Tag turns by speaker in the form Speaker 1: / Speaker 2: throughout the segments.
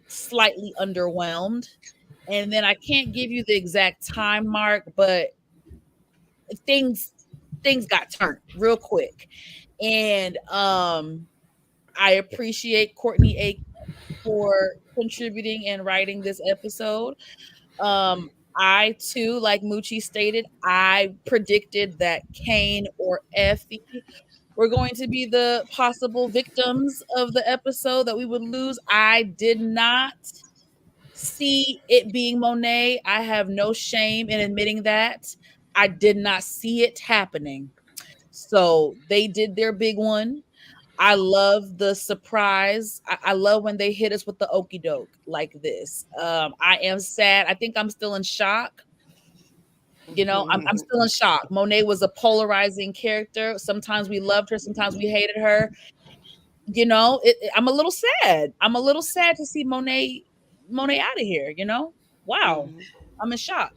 Speaker 1: slightly underwhelmed. And then I can't give you the exact time mark, but things things got turned real quick. And I appreciate Courtney A for contributing and writing this episode. I too, like Moochie stated, I predicted that Kane or Effie were going to be the possible victims of the episode that we would lose. I did not see it being Monet. I have no shame in admitting that. I did not see it happening. So they did their big one. I love the surprise. I love when they hit us with the okey doke like this. I am sad. I think I'm still in shock. I'm still in shock. Monet was a polarizing character. Sometimes we loved her, sometimes we hated her. I'm a little sad. I'm a little sad to see Monet out of here. Wow, I'm in shock.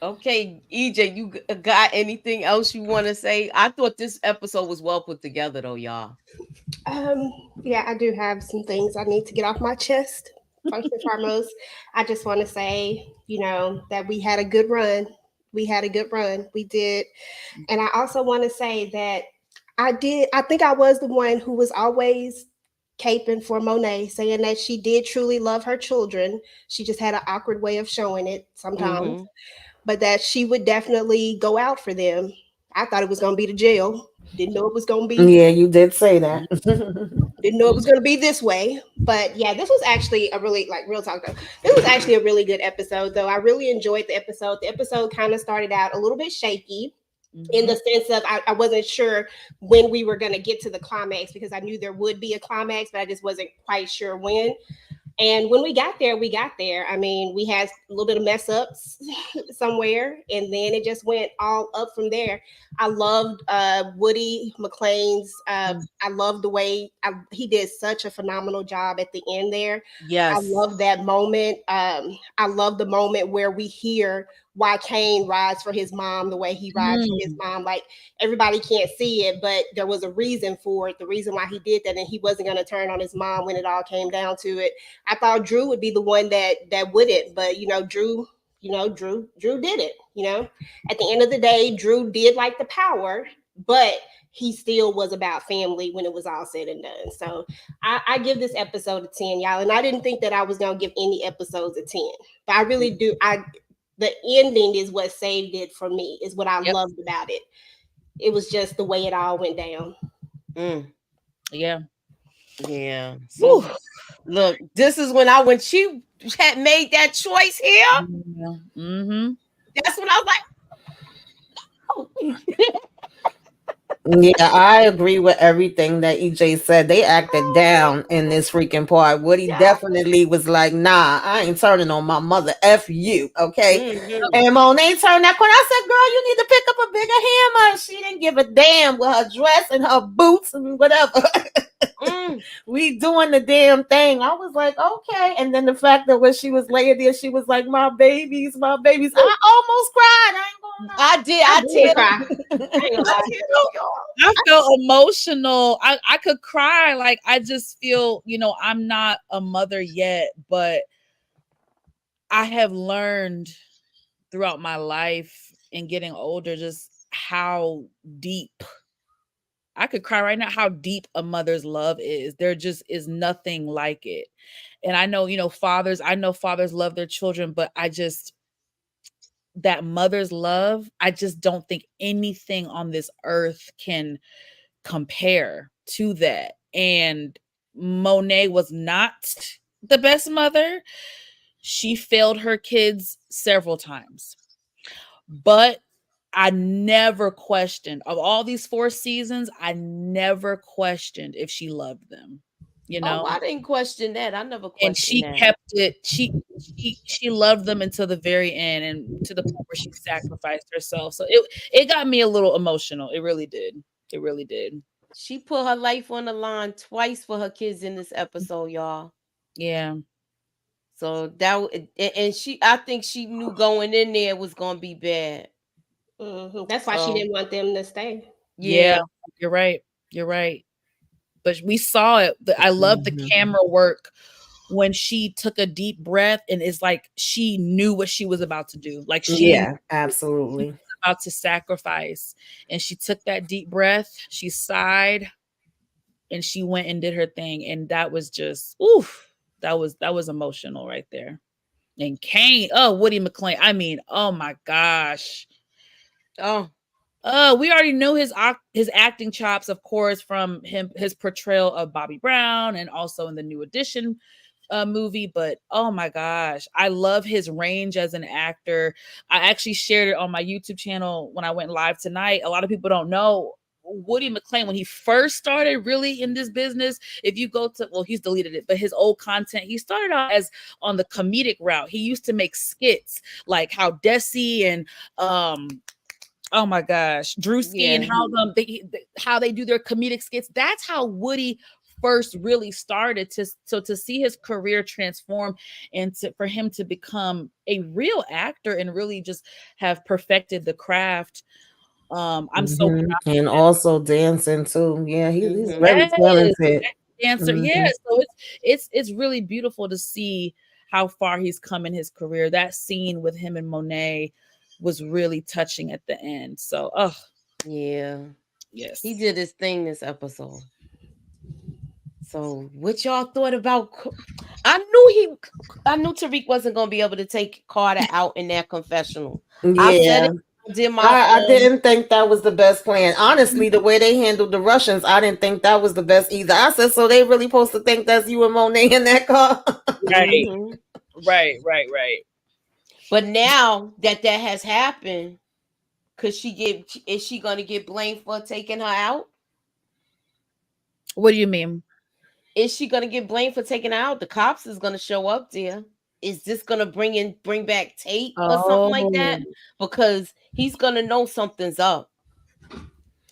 Speaker 2: Okay, EJ, you got anything else you want to say? I thought this episode was well put together, though, y'all.
Speaker 3: Yeah, I do have some things I need to get off my chest. First and foremost, I just want to say, that we had a good run. We had a good run. We did. And I also want to say that I think I was the one who was always caping for Monet, saying that she did truly love her children. She just had an awkward way of showing it sometimes, but that she would definitely go out for them. I thought it was going to be the jail. Didn't know it was going to be.
Speaker 4: Yeah, you did say that.
Speaker 3: Didn't know it was going to be this way. But yeah, this was actually a really, like, real talk though. This was actually a really good episode, though. I really enjoyed the episode. The episode kind of started out a little bit shaky in the sense of I wasn't sure when we were going to get to the climax, because I knew there would be a climax, but I just wasn't quite sure when. And when we got there, I mean, we had a little bit of mess ups somewhere, and then it just went all up from there. I loved Woody McLean's. I loved the way he did such a phenomenal job at the end there.
Speaker 2: Yes.
Speaker 3: I love that moment. I love the moment where we hear why Kane rides for his mom the way he rides for his mom. Like, everybody can't see it, but there was a reason for it. The reason why he did that, and he wasn't going to turn on his mom when it all came down to it. I thought Drew would be the one that wouldn't, but Drew did it. At the end of the day, Drew did like the power, but he still was about family when it was all said and done. So I give this episode a 10, y'all. And I didn't think that I was going to give any episodes a 10, but I really do. The ending is what saved it for me, is what I loved about it. It was just the way it all went down.
Speaker 1: Yeah.
Speaker 2: So, look, this is when she had made that choice here. That's when I was like,
Speaker 4: Yeah, I agree with everything that EJ said. They acted down in this freaking part. Woody definitely was like, nah, I ain't turning on my mother. F you, okay? And Monet turned that corner. I said, girl, you need to pick up a bigger hammer. She didn't give a damn with her dress and her boots and whatever. We doing the damn thing. I was like, okay. And then the fact that when she was laying there, she was like, my babies. I almost cried. I ain't gonna lie.
Speaker 2: I did cry.
Speaker 1: I felt emotional. I could cry. Like, I just feel, I'm not a mother yet, but I have learned throughout my life and getting older just how deep, I could cry right now, how deep a mother's love is. There just is nothing like it. And I know, fathers love their children, but that mother's love, I just don't think anything on this earth can compare to that. And Monet was not the best mother. She failed her kids several times. But I never questioned, of all these 4 seasons, I never questioned if she loved them.
Speaker 2: I didn't question that. I never questioned
Speaker 1: and she
Speaker 2: that.
Speaker 1: kept it. She loved them until the very end, and to the point where she sacrificed herself. So it got me a little emotional. It really did. It really did.
Speaker 2: She put her life on the line twice for her kids in this episode, y'all.
Speaker 1: Yeah.
Speaker 2: So I think she knew going in there was gonna be bad.
Speaker 3: That's why she didn't want them to stay.
Speaker 1: Yeah, you're right. You're right. but we saw it. I love the
Speaker 4: Mhm.
Speaker 1: camera work when she took a deep breath and it's like she knew what she was about to do. Like she
Speaker 4: Yeah, absolutely.
Speaker 1: about to sacrifice. And she took that deep breath, she sighed, and she went and did her thing. And that was just oof. That was emotional right there. And Kane, oh, Woody McClain. I mean, oh my gosh.
Speaker 2: Oh,
Speaker 1: We already know his acting chops, of course, from his portrayal of Bobby Brown and also in the New Edition movie. But oh my gosh, I love his range as an actor. I actually shared it on my YouTube channel when I went live tonight. A lot of people don't know Woody McClain when he first started really in this business. If you go to, well, he's deleted it, but his old content, he started out as on the comedic route. He used to make skits like how Desi and oh my gosh, Drewski and
Speaker 2: yeah.
Speaker 1: how they do their comedic skits. That's how Woody first really started to see his career transform and for him to become a real actor and really just have perfected the craft. I'm so
Speaker 4: Mhm.
Speaker 1: proud
Speaker 4: And
Speaker 1: of him.
Speaker 4: also dancing too. Yeah, he's
Speaker 2: Mm-hmm.
Speaker 4: very
Speaker 1: Yes,
Speaker 4: talented.
Speaker 1: dancer. Yeah,
Speaker 4: Mhm.
Speaker 1: so it's really beautiful to see how far he's come in his career. That scene with him and Monet was really touching at the end. So, oh
Speaker 2: Yeah. He
Speaker 1: yes.
Speaker 2: did his thing this episode. So, what y'all thought about? I knew Tariq wasn't gonna be able to take Carter out in that confessional. I said
Speaker 4: Yeah.
Speaker 2: it. I did my
Speaker 4: I didn't think that was the best plan. Honestly, the way they handled the Russians, I didn't think that was the best either. I said, so they really supposed to think that's you and Monet in that car?
Speaker 1: Right,
Speaker 2: Mhm.
Speaker 1: right.
Speaker 2: But now that has happened, is she gonna get blamed for taking her out?
Speaker 1: What do you mean?
Speaker 2: Is she gonna get blamed for taking her out? The cops is gonna show up there. Is this gonna bring back Tate or something like
Speaker 1: Oh,
Speaker 2: that? Because he's gonna know something's up.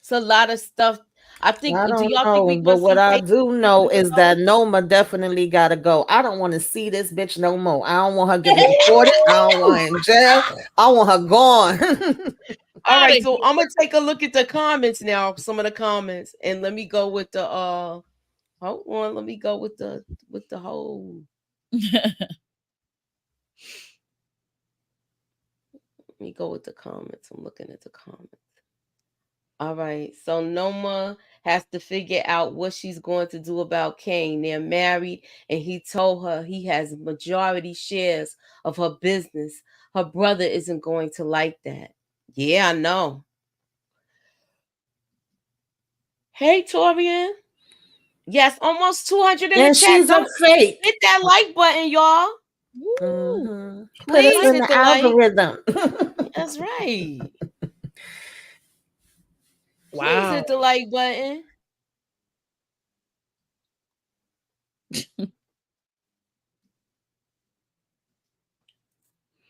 Speaker 2: It's a lot of stuff. I think.
Speaker 4: I
Speaker 2: Do
Speaker 4: don't
Speaker 2: y'all think
Speaker 4: know,
Speaker 2: we gonna
Speaker 4: but what
Speaker 2: see
Speaker 4: I
Speaker 2: Tate
Speaker 4: do
Speaker 2: this
Speaker 4: know is
Speaker 2: episode?
Speaker 4: that Noma definitely got to go. I don't want to see this bitch no more. I don't want her getting deported. I don't want her in jail. I want her gone.
Speaker 2: All
Speaker 1: out
Speaker 2: right,
Speaker 1: of
Speaker 2: so I'm gonna take a look at the comments now. Some of the comments, and let me go with the Hold on, let me go with the whole.
Speaker 1: here.
Speaker 2: Let me go with the comments. I'm looking at the comments. All right. So Noma has to figure out what she's going to do about Kane. They're married, and he told her he has majority shares of her business. Her brother isn't going to like that. Yeah, I know. Hey, Torian. Yes, almost 200 in the
Speaker 4: And
Speaker 2: chat.
Speaker 4: she's a
Speaker 2: Don't
Speaker 4: fake.
Speaker 2: hit that like button, y'all.
Speaker 1: Woo.
Speaker 4: Put us
Speaker 2: Please
Speaker 4: in
Speaker 2: hit
Speaker 4: the
Speaker 2: the like.
Speaker 4: algorithm.
Speaker 2: That's right. Please
Speaker 1: Wow.
Speaker 2: hit the like button.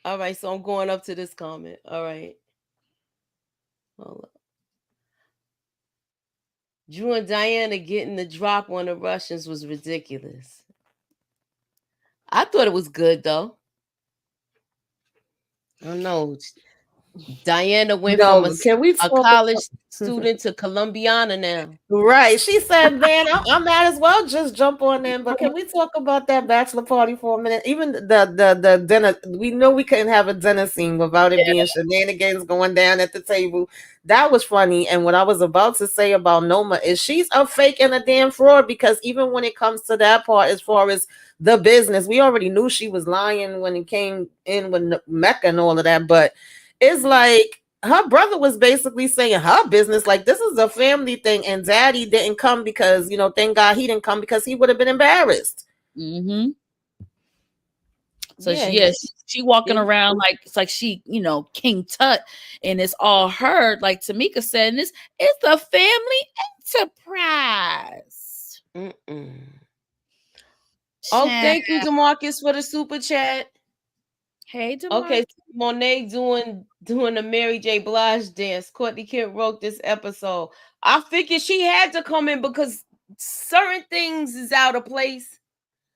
Speaker 2: All right, so I'm going up to this comment. All right. Hold up. Drew and Diana getting the drop on the Russians was ridiculous. I thought it was good though. I don't know. Diana went from
Speaker 4: No, can we
Speaker 2: a
Speaker 4: talk
Speaker 2: college
Speaker 4: about
Speaker 2: student to Colombiana now.
Speaker 4: right? She said, "Man, I might as well just jump on in." But can we talk about that bachelor party for a minute? Even the dinner, we know we couldn't have a dinner scene without it being shenanigans going down at the table. That was funny. And what I was about to say about Noma is she's a fake and a damn fraud because even when it comes to that part, as far as the business, we already knew she was lying when it came in with Mecca and all of that. But it's like her brother was basically saying her business, like this is a family thing, and daddy didn't come because, thank God he didn't come because he would have been embarrassed.
Speaker 1: Mm-hmm. So
Speaker 2: Yeah,
Speaker 1: she walking around like it's like she, King Tut, and it's all her. Like Tamika said, and it's a family enterprise.
Speaker 2: Oh, thank you, Demarcus, for the super chat.
Speaker 1: Hey, DeMarcus.
Speaker 2: Okay, Monet doing the Mary J. Blige dance. Courtney Kent wrote this episode. I figured she had to come in because certain things is out of place.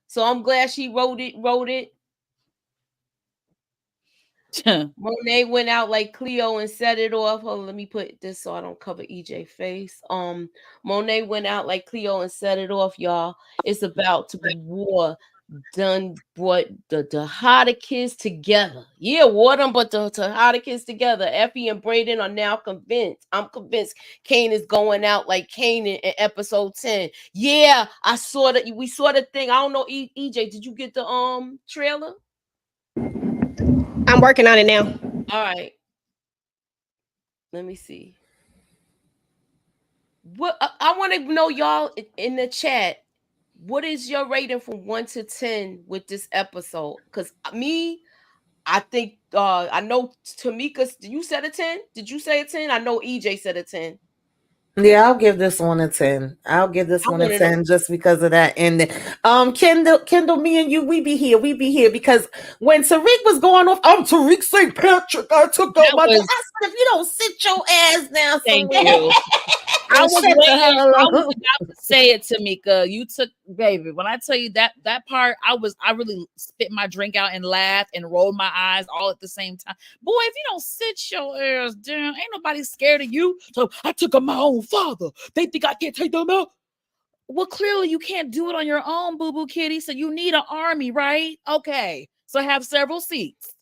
Speaker 2: So I'm glad she wrote it. Monet went out like Cleo and set it off. Hold on, let me put this so I don't cover EJ face. Monet went out like Cleo and set it off, y'all. It's about to be war. Done brought the hotter kids together. Yeah, war them, but the hotter kids together. Effie and Brayden are now convinced. I'm convinced Kane is going out like Kane in episode 10. Yeah, I saw that. We saw the thing. I don't know, EJ, did you get the trailer?
Speaker 3: I'm working on it now.
Speaker 2: All right. Let me see. What I want to know, y'all, in the chat, what is your rating from 1 to 10 with this episode? Because me, I think I know Tamika, you said a 10? Did you say a 10? I know EJ said a 10.
Speaker 4: Yeah, I'll give this one a 10. I'll give this
Speaker 2: I
Speaker 4: one a
Speaker 2: want to know.
Speaker 4: 10 just because of that ending. Kendall, me and you, we be here because when Tariq was going off, I'm Tariq St. Patrick. I took out
Speaker 1: That
Speaker 4: my. I
Speaker 1: was,
Speaker 4: said, if you don't sit your ass down
Speaker 1: thank
Speaker 4: somewhere
Speaker 1: you. I
Speaker 4: and
Speaker 1: was
Speaker 4: shut the
Speaker 1: waiting.
Speaker 4: hell
Speaker 1: I was
Speaker 4: up.
Speaker 1: about to say it, Tamika. You took, baby. When I tell you that part, I really spit my drink out and laughed and rolled my eyes all at the same time. Boy, if you don't sit your ass down, ain't nobody scared of you. So I took out my own father. They think I can't take them out. Well, clearly you can't do it on your own, boo boo kitty. So you need an army, right? Okay. So have several seats.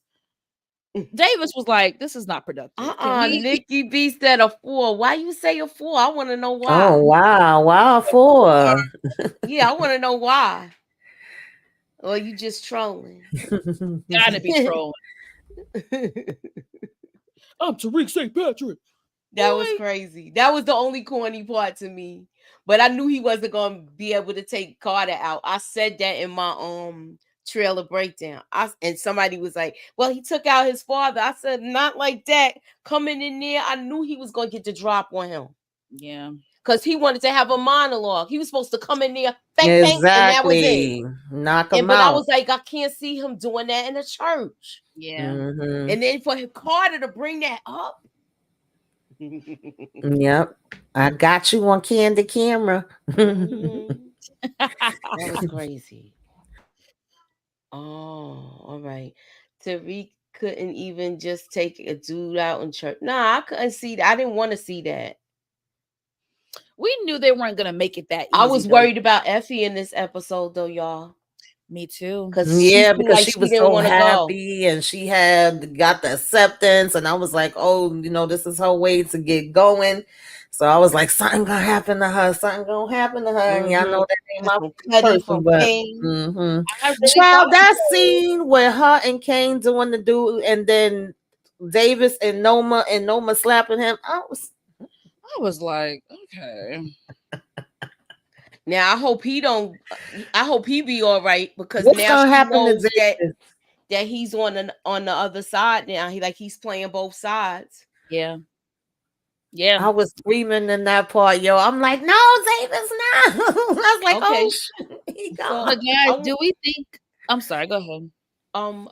Speaker 1: Davis was like, "This is not productive. Can we?"
Speaker 2: Nikki B said a 4. Why you say a 4? I want to know
Speaker 4: Oh
Speaker 2: why.
Speaker 4: wow, 4.
Speaker 2: Yeah, I want to know why. Or you just trolling?
Speaker 1: Gotta be trolling. I'm Tariq St. Patrick.
Speaker 2: That was crazy. That was the only corny part to me. But I knew he wasn't gonna be able to take Carter out. I said that in my trailer breakdown. And somebody was like, "Well, he took out his father." I said, "Not like that." Coming in there, I knew he was gonna get the drop on him.
Speaker 1: Yeah.
Speaker 2: Because he wanted to have a monologue. He was supposed to come in there, bang, bang, and that was it.
Speaker 4: Exactly. Knock him
Speaker 2: But
Speaker 4: out.
Speaker 2: I was like, I can't see him doing that in a church.
Speaker 1: Yeah.
Speaker 4: Mm-hmm.
Speaker 2: And then for Carter to bring that up.
Speaker 4: Yep. I got you on candid camera.
Speaker 2: That was crazy. Oh, all right. Tariq couldn't even just take a dude out in church. Nah, I couldn't see that. I didn't want to see that.
Speaker 1: We knew they weren't gonna make it that easy.
Speaker 2: I was worried about Effie in this episode, though, y'all.
Speaker 1: Me too.
Speaker 2: Because
Speaker 4: Yeah,
Speaker 2: she
Speaker 4: because
Speaker 2: like
Speaker 4: she
Speaker 2: she
Speaker 4: was
Speaker 2: didn't
Speaker 4: so
Speaker 2: want to go.
Speaker 4: happy and she had got the acceptance, and I was like, oh, this is her way to get going. So I was like, something gonna happen to her, something gonna happen to her. And y'all know that ain't my
Speaker 2: Petty
Speaker 4: person,
Speaker 2: from
Speaker 4: but
Speaker 2: Kane.
Speaker 1: I really
Speaker 4: child,
Speaker 1: thought
Speaker 4: that
Speaker 1: so.
Speaker 4: scene where her and Kane doing the dude, and then Davis and Noma slapping him,
Speaker 1: I was like, okay.
Speaker 2: Now I hope he don't. I hope he be all right because
Speaker 4: what's
Speaker 2: now
Speaker 4: gonna
Speaker 2: she
Speaker 4: happen to
Speaker 2: knows
Speaker 4: Davis?
Speaker 2: that he's on the other side now. He's playing both sides.
Speaker 1: Yeah. Yeah.
Speaker 4: I was screaming in that part, yo. I'm like, no, Davis, no. I was like,
Speaker 2: Okay.
Speaker 4: oh shit, he gone.
Speaker 1: But guys, do we think? I'm sorry. Go ahead.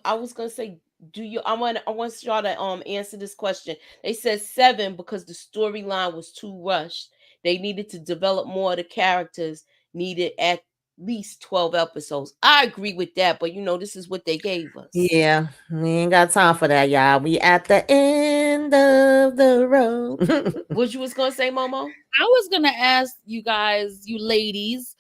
Speaker 2: I was gonna say, I want y'all to answer this question. They said 7 because the storyline was too rushed. They needed to develop more of the characters. Needed at least 12 episodes. I agree with that, but this is what they gave us.
Speaker 4: Yeah, we ain't got time for that, y'all. We at the end of the road.
Speaker 2: What you was gonna say, Momo?
Speaker 1: I was gonna ask you guys, you ladies,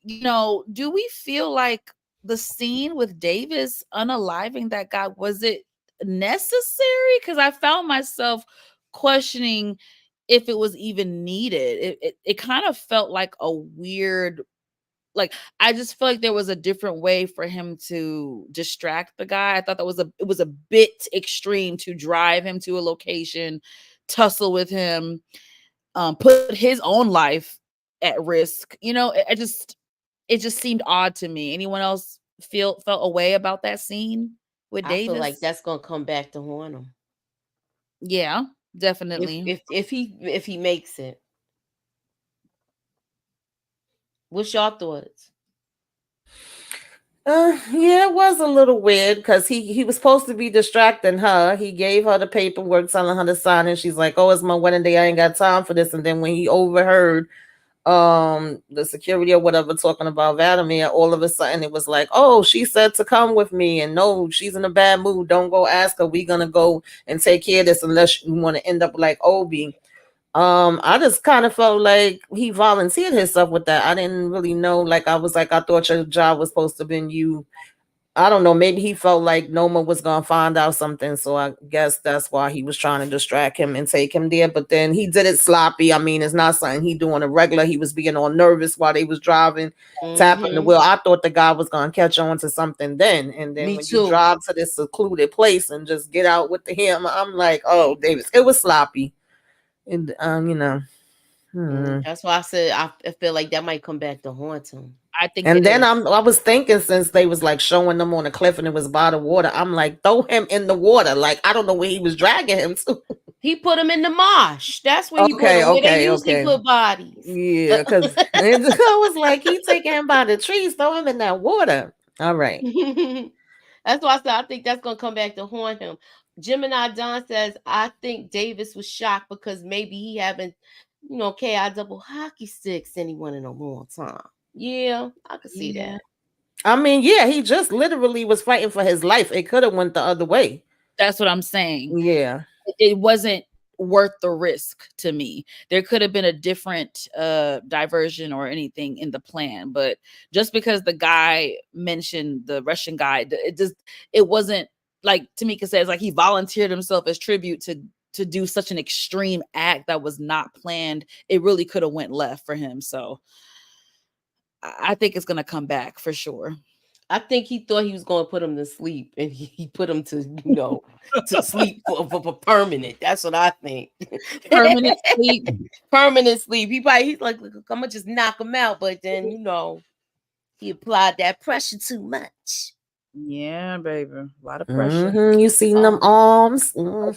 Speaker 1: do we feel like the scene with Davis unaliving that guy, was it necessary? Because I found myself questioning if it was even needed. It kind of felt like a weird, like, I just feel like there was a different way for him to distract the guy. I thought it was a bit extreme to drive him to a location, tussle with him, put his own life at risk. It just seemed odd to me. Anyone else felt a way about that scene with Davis?
Speaker 2: I feel like that's gonna come back to haunt him.
Speaker 1: Yeah, definitely.
Speaker 2: If he makes it. What's your thoughts?
Speaker 4: Yeah, it was a little weird because he was supposed to be distracting her. He gave her the paperwork telling her to sign, and she's like, "Oh, it's my wedding day. I ain't got time for this." And then when he overheard the security or whatever talking about Vladimir, all of a sudden it was like, oh, she said to come with me, and no, she's in a bad mood, don't go ask her, we gonna go and take care of this unless you want to end up like Obi. I just kind of felt like he volunteered himself with that. I didn't really know. Like, I was like, I thought your job was supposed to have been you. I don't know. Maybe he felt like Noma was gonna find out something, so I guess that's why he was trying to distract him and take him there. But then he did it sloppy. I mean, it's not something he do on a regular. He was being all nervous while they was driving, tapping the wheel. I thought the guy was gonna catch on to something then, and then
Speaker 2: Me
Speaker 4: when you
Speaker 2: too.
Speaker 4: drive to this secluded place and just get out with the hammer, I'm like, oh, Davis, it was sloppy, and you know.
Speaker 2: That's why I said I feel like that might come back to haunt him.
Speaker 1: I think.
Speaker 4: And then I was thinking, since they was like showing them on a cliff and it was by the water, I'm like, throw him in the water. Like, I don't know where he was dragging him to.
Speaker 2: He put him in the marsh. That's where he put him. Where they usually put bodies.
Speaker 4: Yeah, because I was like, he taking him by the trees, throw him in that water. All right.
Speaker 2: That's why I said I think that's gonna come back to haunt him. Gemini Don says, I think Davis was shocked because maybe he haven't, KI double hockey sticks anyone in a long time. Yeah, I could see that.
Speaker 4: I mean, yeah, he just literally was fighting for his life. It could have went the other way.
Speaker 1: That's what I'm saying.
Speaker 4: Yeah.
Speaker 1: It wasn't worth the risk to me. There could have been a different diversion or anything in the plan, but just because the guy mentioned the Russian guy, it wasn't, like Tamika says, like he volunteered himself as tribute to do such an extreme act that was not planned. It really could have went left for him. So I think it's going to come back for sure.
Speaker 2: I think he thought he was going to put him to sleep, and he put him to, to sleep for permanent. That's what I think.
Speaker 1: Permanent sleep.
Speaker 2: Permanent sleep. He's like, I'm going to just knock him out. But then, he applied that pressure too much.
Speaker 1: Yeah, baby. A lot of pressure.
Speaker 4: You seen them arms.
Speaker 1: Them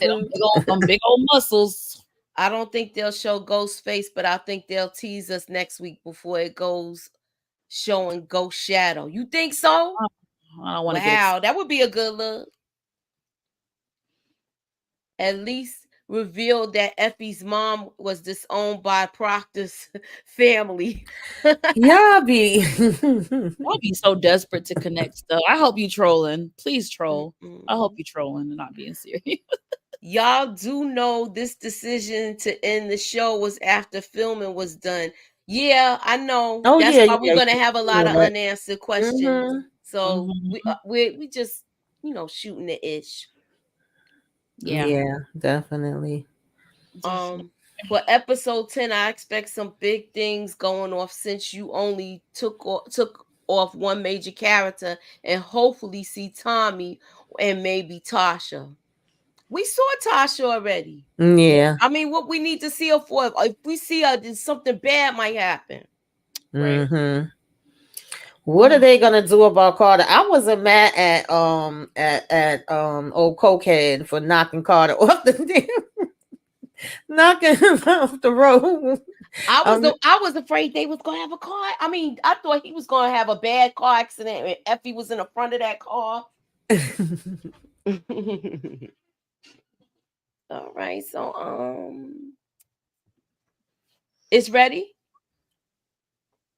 Speaker 1: big old muscles.
Speaker 2: I don't think they'll show Ghostface, but I think they'll tease us next week before it goes showing Ghost Shadow. You think so?
Speaker 1: I don't want to.
Speaker 2: Wow, that would be a good look. At least revealed that Effie's mom was disowned by Proctor's family.
Speaker 4: Y'all be
Speaker 1: I'll be so desperate to connect stuff. I hope you trolling. Please troll. I hope you trolling and not being serious.
Speaker 2: Y'all do know this decision to end the show was after filming was done. Yeah, I know. That's why we're gonna have a lot of unanswered questions. So we just shooting the ish.
Speaker 4: Yeah, definitely.
Speaker 2: For episode 10, I expect some big things going off since you only took off one major character, and hopefully see Tommy and maybe Tasha. We saw Tasha already.
Speaker 4: Yeah.
Speaker 2: I mean, what we need to see her for? If we see her, then something bad might happen.
Speaker 4: Right. What are they gonna do about Carter? I wasn't mad at old cokehead for knocking Carter off knocking him off the road.
Speaker 2: I was afraid they was gonna have a car. I mean, I thought he was gonna have a bad car accident and Effie was in the front of that car. All right, so it's ready.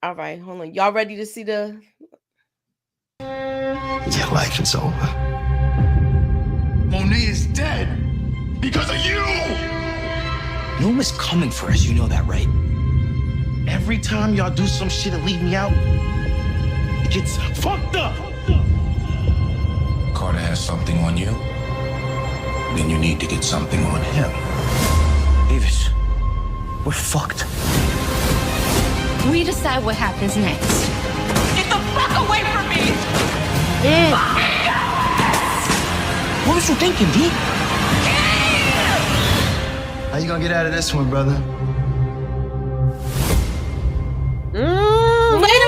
Speaker 2: All right, hold on. Y'all ready to see the?
Speaker 5: Your life is over. Monet is dead because of you.
Speaker 6: Noma's coming for us. You know that, right?
Speaker 5: Every time y'all do some shit and leave me out, it gets fucked up.
Speaker 6: Carter has something on you. Then you need to get something on him.
Speaker 5: Davis, we're fucked.
Speaker 7: We decide what happens next.
Speaker 8: Get the fuck away from me!
Speaker 6: What was you thinking, D?
Speaker 5: How you gonna get out of this one, brother?
Speaker 4: Wait a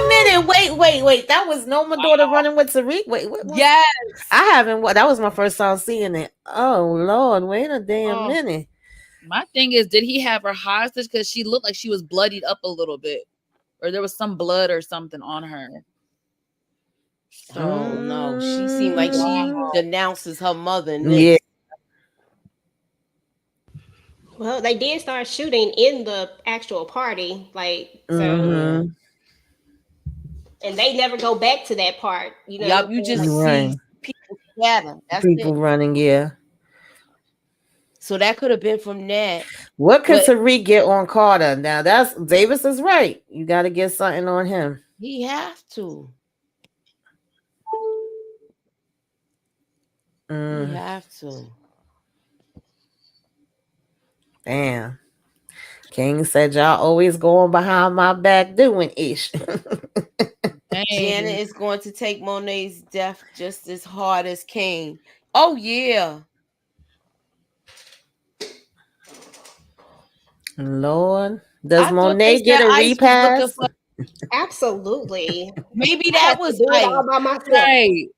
Speaker 4: minute. Wait. That was Noma daughter running with Tariq. Wait.
Speaker 2: Yes.
Speaker 4: I haven't. That was my first time seeing it. Oh Lord, wait a damn minute.
Speaker 1: My thing is, did he have her hostage? Because she looked like she was bloodied up a little bit, or there was some blood or something on her.
Speaker 2: Oh no, she seemed like she denounces her mother.
Speaker 4: Yeah.
Speaker 3: Well, they did start shooting in the actual party, like so,
Speaker 2: Mm.
Speaker 4: Mm-hmm.
Speaker 3: and they never go back to that part. You know what I'm
Speaker 2: Yup, you
Speaker 3: saying? Like,
Speaker 2: just see
Speaker 4: Right.
Speaker 2: people scatter. That's
Speaker 4: People
Speaker 2: it.
Speaker 4: running, yeah.
Speaker 2: So that could have been from that.
Speaker 4: What could
Speaker 2: But
Speaker 4: Tariq get on Carter? Now that's Davis is right. You got to get something on him.
Speaker 2: he have to. He
Speaker 4: Mm,
Speaker 2: have to.
Speaker 4: damn. King said y'all always going behind my back doing ish.
Speaker 2: Janet
Speaker 1: Dang.
Speaker 2: is going to take Monet's death just as hard as Kane. Oh yeah.
Speaker 4: Lord, does
Speaker 2: I thought they
Speaker 4: Monet get
Speaker 2: said
Speaker 4: a
Speaker 2: Ice was looking
Speaker 4: repass?
Speaker 2: for.
Speaker 3: absolutely.
Speaker 2: Maybe
Speaker 3: I
Speaker 2: that
Speaker 3: have to
Speaker 2: was
Speaker 3: do it all
Speaker 2: Ice.
Speaker 3: by myself.
Speaker 1: Right.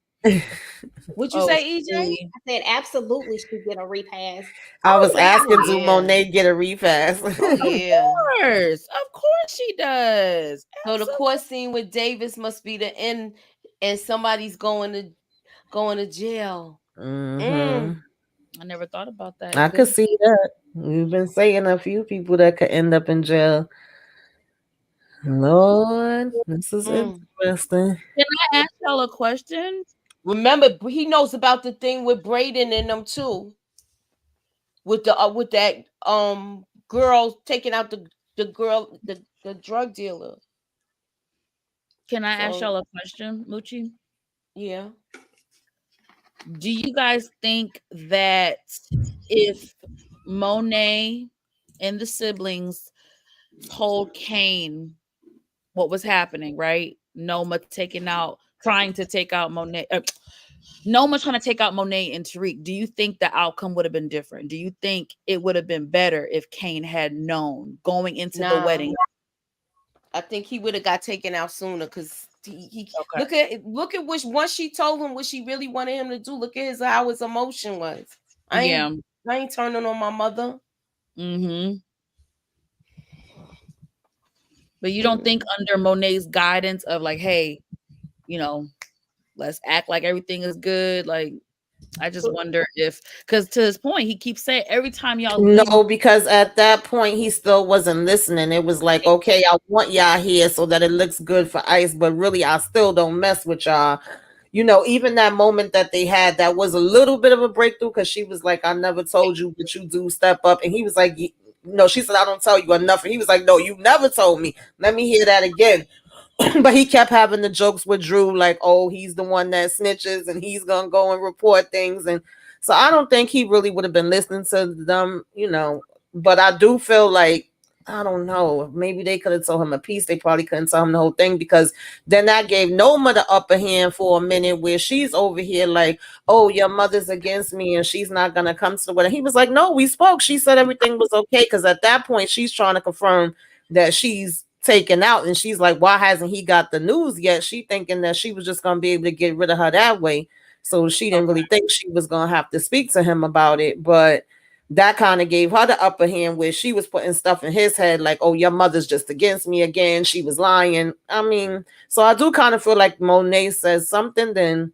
Speaker 2: Would you
Speaker 1: Oh,
Speaker 2: say, EJ?
Speaker 1: see.
Speaker 3: I said absolutely she get a repass.
Speaker 4: I
Speaker 3: Oh
Speaker 4: was
Speaker 2: Oh
Speaker 4: asking,
Speaker 3: yeah.
Speaker 4: do
Speaker 2: yeah.
Speaker 4: Monet get a repass?
Speaker 2: Oh
Speaker 1: Of
Speaker 2: yeah.
Speaker 1: course. Of course she does.
Speaker 2: So the
Speaker 1: Absolutely.
Speaker 2: court scene with Davis must be the end, and somebody's going to jail.
Speaker 4: Mm-hmm.
Speaker 2: Mm.
Speaker 1: I never thought about that. It
Speaker 4: I could
Speaker 1: could
Speaker 4: see
Speaker 1: be.
Speaker 4: that. We've been saying a few people that could end up in jail. Lord, this is
Speaker 2: Mm.
Speaker 4: interesting.
Speaker 1: Can I ask y'all a question?
Speaker 2: Remember, he knows about the thing with Braden and them too. With that girl taking out the drug dealer.
Speaker 1: Can I ask
Speaker 2: So
Speaker 1: y'all a question, Muchi?
Speaker 2: yeah.
Speaker 1: Do you guys think that if Monet and the siblings told Kane what was happening, right? Noma taking out, trying to take out Monet. Noma trying to take out Monet and Tariq. Do you think the outcome would have been different? Do you think it would have been better if Kane had known going into the
Speaker 2: Nah,
Speaker 1: wedding?
Speaker 2: I think he would have got taken out sooner because he
Speaker 1: Okay.
Speaker 2: look at which once she told him what she really wanted him to do. Look at how his emotion was. I
Speaker 1: Yeah.
Speaker 2: ain't I ain't turning on my mother.
Speaker 1: Mm-hmm. But you don't think under Monet's guidance of like, hey, you know, let's act like everything is good. Like, I just wonder if, because to his point, he keeps saying every time y'all leave,
Speaker 4: No, because at that point he still wasn't listening. It was like, okay, I want y'all here so that it looks good for Ice, but really I still don't mess with y'all. You know, even that moment that they had, that was a little bit of a breakthrough because she was like, I never told you, but you do step up. And he was like, no, she said, I don't tell you enough. And he was like, no, you never told me. Let me hear that again. But he kept having the jokes with Drew, like, oh, he's the one that snitches and he's gonna go and report things. And so I don't think he really would have been listening to them, you know. But I do feel like, I don't know, maybe they could have told him a piece. They probably couldn't tell him the whole thing because then that gave Noma the upper hand for a minute where she's over here like, oh, your mother's against me and she's not gonna come to the wedding. He was like, no, we spoke. She said everything was okay because at that point she's trying to confirm that she's taken out and she's like, why hasn't he got the news yet? She thinking that she was just going to be able to get rid of her that way, so she didn't really think she was going to have to speak to him about it. But that kind of gave her the upper hand where she was putting stuff in his head like, oh, your mother's just against me again, she was lying. I mean, so I do kind of feel like Monet says something, then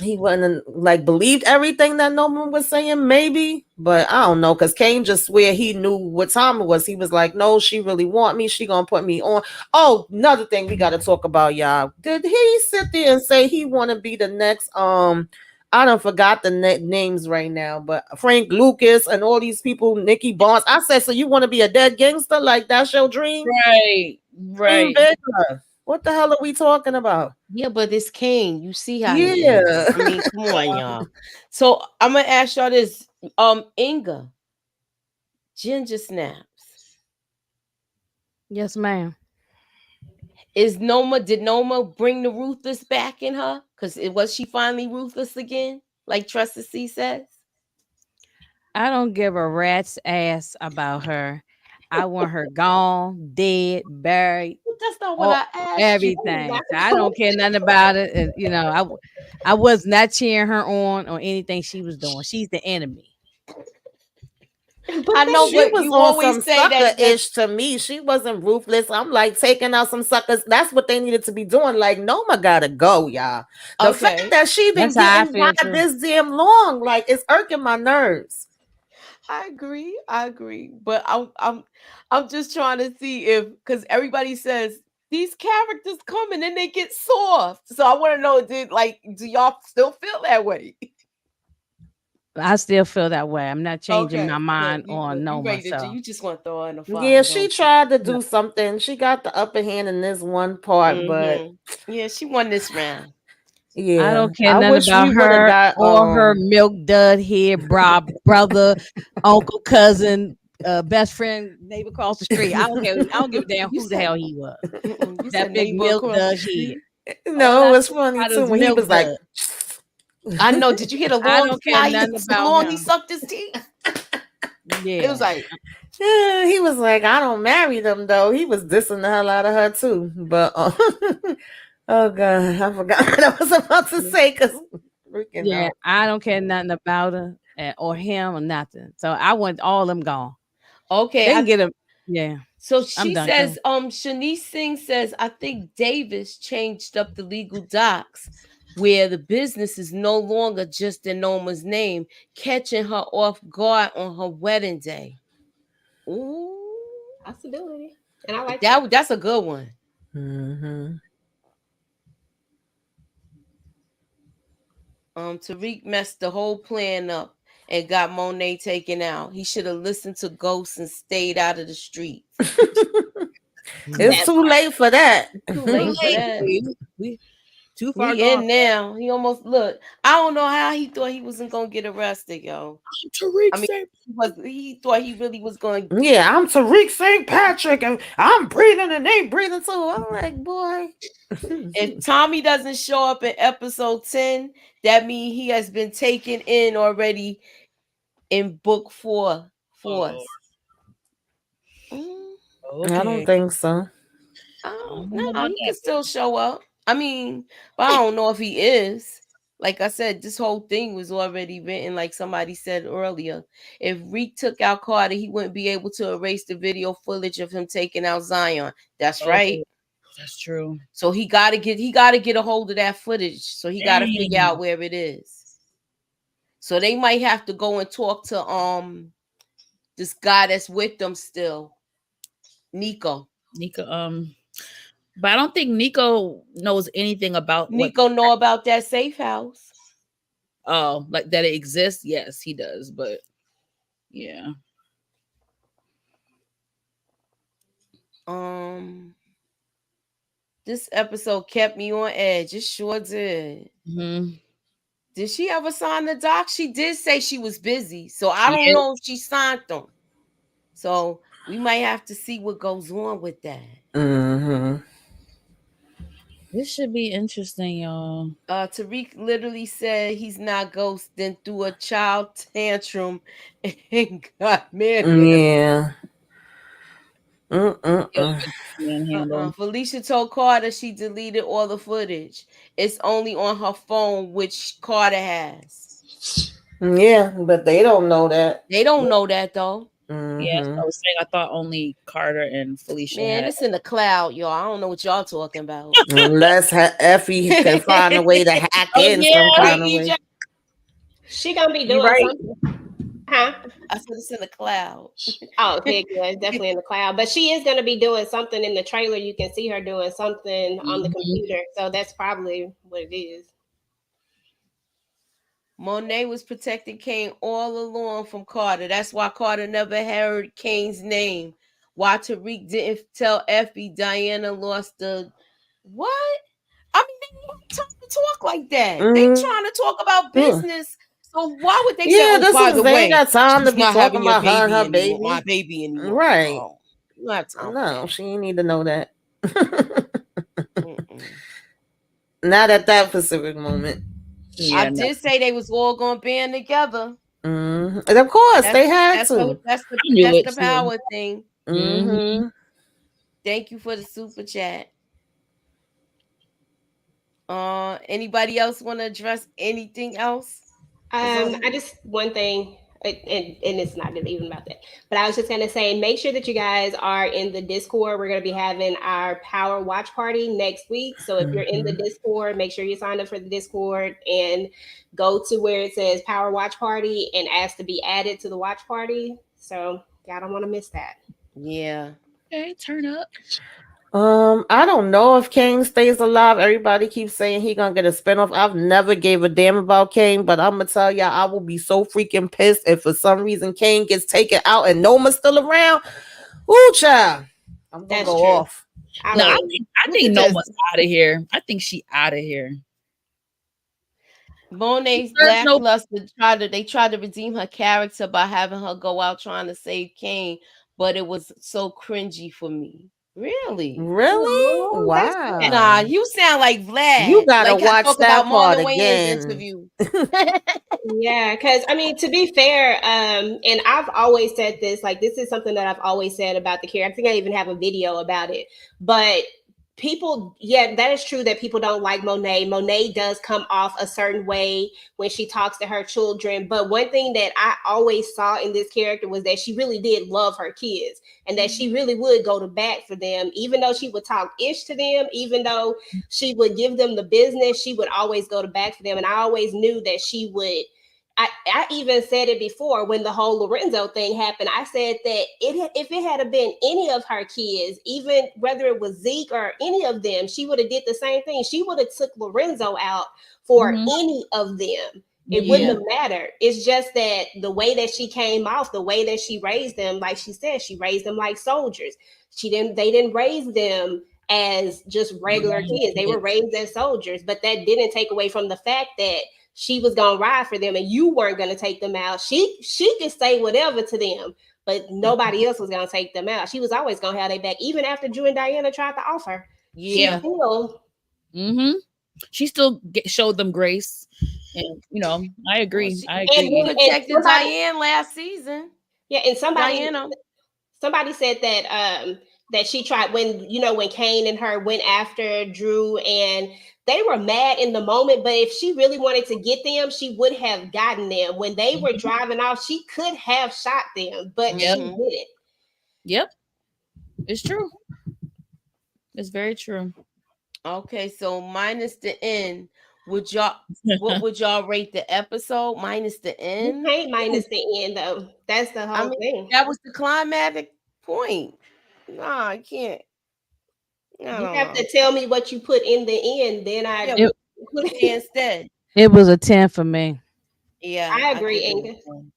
Speaker 4: he wouldn't like believed everything that Norman was saying, maybe, but I don't know, because Kane just swear he knew what time it was. He was like, no, she really want me, she gonna put me on. Oh, another thing we got to talk about, y'all. Did he sit there and say he want to be the next I don't forgot the names right now, but Frank Lucas and all these people, Nicky Barnes. I said, so you want to be a dead gangster? Like that's your dream?
Speaker 1: right,
Speaker 4: Dream
Speaker 1: right.
Speaker 4: bigger. What the hell are we talking about?
Speaker 2: Yeah, but it's Kane. You see how he is.
Speaker 4: Yeah.
Speaker 2: I mean, come on, y'all. So I'm gonna ask y'all this. Inga, Ginger Snaps.
Speaker 9: Yes, ma'am.
Speaker 2: Did Noma bring the ruthless back in her? Because it was she finally ruthless again? Like Trusted C says?
Speaker 9: I don't give a rat's ass about her. I want her gone, dead, buried,
Speaker 2: That's not what
Speaker 9: all
Speaker 2: I asked you.
Speaker 9: everything. So I don't care nothing about it. And, I was not cheering her on anything she was doing. She's the enemy.
Speaker 2: I know,
Speaker 4: She
Speaker 2: but
Speaker 4: was
Speaker 2: you
Speaker 4: on
Speaker 2: always
Speaker 4: some
Speaker 2: say
Speaker 4: sucker
Speaker 2: that
Speaker 4: ish to me. She wasn't ruthless. I'm like taking out some suckers. That's what they needed to be doing. Like Noma gotta go, y'all. The fact
Speaker 2: okay.
Speaker 4: that she been
Speaker 9: That's how I
Speaker 4: getting
Speaker 9: feel
Speaker 4: by
Speaker 9: too.
Speaker 4: this damn long, like it's irking my nerves.
Speaker 2: I agree. But I'm just trying to see if, because everybody says these characters come and then they get soft. So I want to know, do y'all still feel that way?
Speaker 9: I still feel that way. I'm not changing my
Speaker 2: Okay,
Speaker 9: mind
Speaker 2: good.
Speaker 9: on
Speaker 2: You
Speaker 9: Noma.
Speaker 2: ready to?
Speaker 9: So
Speaker 2: You just want to throw her in the
Speaker 4: Yeah,
Speaker 2: fire,
Speaker 4: she
Speaker 2: don't you?
Speaker 4: tried to
Speaker 9: no,
Speaker 4: do something. She got the upper hand in this one part, but
Speaker 2: Yeah, she won this round.
Speaker 9: I
Speaker 4: yeah,
Speaker 9: don't care
Speaker 4: I
Speaker 9: nothing
Speaker 4: wish we
Speaker 9: about
Speaker 4: would have
Speaker 9: her
Speaker 4: got
Speaker 9: or her milk dud head brother, uncle, cousin, best friend, neighbor across the street. I don't care. I don't give a damn
Speaker 2: You
Speaker 9: who the
Speaker 2: said
Speaker 9: hell he was.
Speaker 2: you
Speaker 9: That
Speaker 2: said
Speaker 9: big
Speaker 2: neighbor
Speaker 9: milk
Speaker 2: across the
Speaker 9: dud head.
Speaker 2: street.
Speaker 9: All
Speaker 4: No, it
Speaker 9: I
Speaker 4: was
Speaker 9: think
Speaker 4: funny
Speaker 9: about
Speaker 4: too
Speaker 9: is
Speaker 4: when he
Speaker 9: milk
Speaker 4: was like,
Speaker 9: dud.
Speaker 2: I know. Did you hear the
Speaker 9: I
Speaker 2: long
Speaker 9: don't care
Speaker 2: fly?
Speaker 9: nothing
Speaker 2: The
Speaker 9: about
Speaker 2: long he
Speaker 9: him.
Speaker 2: sucked his teeth. It was
Speaker 9: Yeah.
Speaker 2: like,
Speaker 4: he was like, I don't marry them though. He was dissing the hell out of her too. But oh god, I forgot what I was about to say because freaking
Speaker 9: Yeah.
Speaker 4: out.
Speaker 9: I don't care nothing about her or him or nothing. So I want all them gone.
Speaker 2: okay.
Speaker 9: They can get him. Yeah.
Speaker 2: So
Speaker 9: I'm
Speaker 2: she
Speaker 9: done.
Speaker 2: says, Shanice Singh says, I think Davis changed up the legal docs where the business is no longer just in Noma's name, catching her off guard on her wedding day. Ooh,
Speaker 3: Possibility. And I like that.
Speaker 2: that's a good one.
Speaker 4: Mm-hmm.
Speaker 2: Tariq messed the whole plan up and got Monet taken out. He should have listened to ghosts and stayed out of the streets.
Speaker 4: It's
Speaker 3: That
Speaker 4: too late for that.
Speaker 2: Too
Speaker 1: Too
Speaker 2: late for
Speaker 1: late.
Speaker 2: that.
Speaker 1: We too far
Speaker 2: He
Speaker 1: gone.
Speaker 2: in now. He almost look. I don't know how he thought he wasn't gonna get arrested, yo.
Speaker 1: Tariq
Speaker 2: I mean,
Speaker 1: said,
Speaker 2: he thought he really was going.
Speaker 4: Yeah, I'm Tariq St. Patrick and I'm breathing and they breathing too. I'm like, boy.
Speaker 2: If Tommy doesn't show up in episode 10, that means he has been taken in already in book 4 for us.
Speaker 4: I don't
Speaker 1: okay.
Speaker 4: think so.
Speaker 2: I
Speaker 1: I
Speaker 2: don't
Speaker 1: don't know
Speaker 2: know.
Speaker 1: about
Speaker 2: He
Speaker 1: that.
Speaker 2: could still show up. I mean, but I don't know if he is. Like I said, this whole thing was already written, like somebody said earlier. If Reek took out Carter, he wouldn't be able to erase the video footage of him taking out Zion. That's right.
Speaker 1: Okay. That's true.
Speaker 2: So he gotta get a hold of that footage. So he gotta figure
Speaker 1: Dang.
Speaker 2: out where it is. So they might have to go and talk to this guy that's with them still, Nico.
Speaker 1: Nico, but I don't think Nico knows anything about what.
Speaker 2: Nico know about that safe house.
Speaker 1: Oh, like that it exists. Yes, he does. But yeah,
Speaker 2: This episode kept me on edge. It sure did.
Speaker 1: mm-hmm.
Speaker 2: Did she ever sign the doc? She did say she was busy, so I don't
Speaker 1: Yeah.
Speaker 2: know if she signed them. So we might have to see what goes on with that.
Speaker 4: Mm-hmm.
Speaker 1: This should be interesting, y'all.
Speaker 2: Tariq literally said he's not ghost, then threw a child tantrum and got mad.
Speaker 4: Yeah.
Speaker 1: Manhandle.
Speaker 2: Felicia told Carter she deleted all the footage. It's only on her phone, which Carter has.
Speaker 4: Yeah, but they don't know that.
Speaker 2: They don't know that though.
Speaker 1: Yes,
Speaker 4: Mm-hmm.
Speaker 1: I was saying I thought only Carter and Felicia
Speaker 2: Man,
Speaker 1: had.
Speaker 2: it's in the cloud, y'all. I don't know what y'all talking about.
Speaker 4: Unless Effie can find a way to hack
Speaker 1: Oh
Speaker 4: in
Speaker 1: yeah,
Speaker 4: some
Speaker 2: Right,
Speaker 4: kind of way.
Speaker 2: EJ?
Speaker 3: she gonna be
Speaker 1: you
Speaker 3: doing
Speaker 1: right.
Speaker 3: something. Huh?
Speaker 2: I said it's in the cloud.
Speaker 3: Oh, okay, yeah, it's definitely in the cloud. But she is gonna be doing something in the trailer. You can see her doing something on the
Speaker 1: Mhm.
Speaker 3: computer. So that's probably what it is.
Speaker 2: Monet was protecting Kane all along from Carter. That's why Carter never heard Kane's name. Why Tariq didn't tell Effie Diana lost the what? I mean, they don't time to talk like that. They
Speaker 4: Mm-hmm.
Speaker 2: trying to talk about business. So why would they say,
Speaker 4: Yeah,
Speaker 2: "Oh,
Speaker 4: this
Speaker 2: by
Speaker 4: is
Speaker 2: the
Speaker 4: they ain't
Speaker 2: way,
Speaker 4: got time to
Speaker 2: she's
Speaker 4: be
Speaker 2: not
Speaker 4: talking
Speaker 2: having your
Speaker 4: about her and
Speaker 2: baby
Speaker 4: her
Speaker 2: anymore, my
Speaker 4: baby.
Speaker 2: baby anymore"?
Speaker 4: Right.
Speaker 2: No, you don't have time for
Speaker 4: No,
Speaker 2: that.
Speaker 4: she ain't need to know that.
Speaker 2: Mm-mm.
Speaker 4: Not at that specific moment.
Speaker 2: I
Speaker 1: Yeah, no.
Speaker 2: did say they was all gonna band together.
Speaker 4: Mm-hmm. And of course,
Speaker 2: That's
Speaker 4: they had
Speaker 2: that's
Speaker 4: to.
Speaker 1: I knew
Speaker 2: that's
Speaker 1: it
Speaker 2: the
Speaker 1: too.
Speaker 2: power thing.
Speaker 1: Mm-hmm.
Speaker 4: Mm-hmm.
Speaker 2: Thank you for the super chat. Anybody else want to address anything else?
Speaker 3: I just one thing. And it's not even about that. But I was just gonna say, make sure that you guys are in the Discord. We're gonna be having our Power Watch Party next week. So if you're in the Discord, make sure you sign up for the Discord and go to where it says Power Watch Party and ask to be added to the watch party. So y'all don't want to miss that.
Speaker 2: Yeah.
Speaker 1: Okay, turn up.
Speaker 4: I don't know if Kane stays alive. Everybody keeps saying he gonna get a spinoff. I've never gave a damn about Kane, but I'm gonna tell y'all, I will be so freaking pissed if for some reason Kane gets taken out and Noma's still around. Ooh, child, I'm gonna
Speaker 3: That's
Speaker 4: go
Speaker 3: true.
Speaker 4: off.
Speaker 1: No, I
Speaker 3: mean,
Speaker 1: think
Speaker 3: we could
Speaker 1: Noma's out of here. I think she out of here.
Speaker 2: Monet's
Speaker 1: There's no
Speaker 2: lackluster they tried to redeem her character by having her go out trying to save Kane, but it was so cringy for me. Really?
Speaker 4: Really?
Speaker 3: Oh, that's
Speaker 2: Nah,
Speaker 4: Wow.
Speaker 2: you sound like
Speaker 4: You
Speaker 2: Vlad.
Speaker 4: gotta
Speaker 2: Like I
Speaker 4: watch
Speaker 2: talk
Speaker 4: that
Speaker 2: about
Speaker 4: part
Speaker 2: Marlon Wayans
Speaker 4: again.
Speaker 2: interview.
Speaker 3: Yeah, because I mean, to be fair, and I've always said this, like this is something that I've always said about the character. I think I even have a video about it. But people, yeah, that is true that people don't like Monet. Monet does come off a certain way when she talks to her children. But one thing that I always saw in this character was that she really did love her kids and that she really would go to bat for them, even though she would talk ish to them, even though she would give them the business, she would always go to bat for them. And I always knew that she would. I even said it before when the whole Lorenzo thing happened. I said that if it had been any of her kids, even whether it was Zeke or any of them, she would have did the same thing. She would have took Lorenzo out for any of them. It wouldn't
Speaker 2: Yeah.
Speaker 3: have mattered. It's just that the way that she came off, the way that she raised them, like she said, she raised them like soldiers. They didn't raise them as just regular kids. They were raised as soldiers, but that didn't take away from the fact that she was gonna ride for them and you weren't gonna take them out. She could say whatever to them, but nobody else was gonna take them out. She was always gonna have their back, even after Drew and Diana tried to offer. She
Speaker 2: Yeah.
Speaker 3: still
Speaker 1: She still showed them grace, and I agree.
Speaker 2: She
Speaker 1: I agree.
Speaker 3: and
Speaker 2: protected
Speaker 3: somebody,
Speaker 2: Diane last season.
Speaker 3: yeah, and
Speaker 2: Diana.
Speaker 3: somebody said that she tried when Kane and her went after Drew and they were mad in the moment, but if she really wanted to get them, she would have gotten them. When they were driving off, she could have shot them, but she didn't.
Speaker 1: Yep, it's true. It's very true.
Speaker 2: Okay, so minus the end, what would y'all rate the episode minus the
Speaker 3: You
Speaker 2: end?
Speaker 3: can't minus the end though. That's the
Speaker 2: I
Speaker 3: whole
Speaker 2: mean,
Speaker 3: thing.
Speaker 2: that was the climatic point. Nah, I can't. I
Speaker 3: You
Speaker 2: don't
Speaker 3: have
Speaker 2: know.
Speaker 3: to tell me what you put in the end, then
Speaker 2: Yeah,
Speaker 3: I
Speaker 9: It,
Speaker 2: instead.
Speaker 9: it was a 10 for me.
Speaker 2: Yeah,
Speaker 3: I
Speaker 2: I
Speaker 3: agree,
Speaker 2: give it
Speaker 3: Inga.
Speaker 2: a 10.